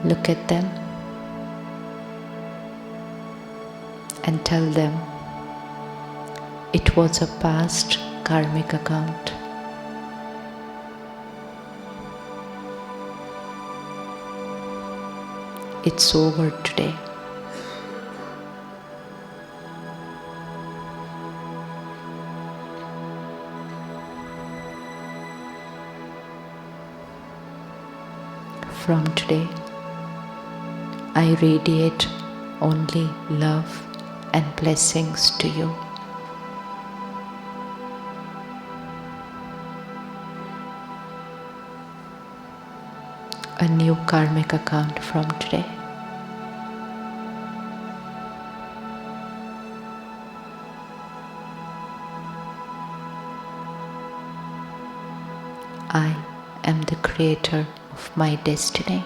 Look at them and tell them it was a past karmic account. It's over today. From today, I radiate only love and blessings to you. A new karmic account from today. I am the creator of my destiny.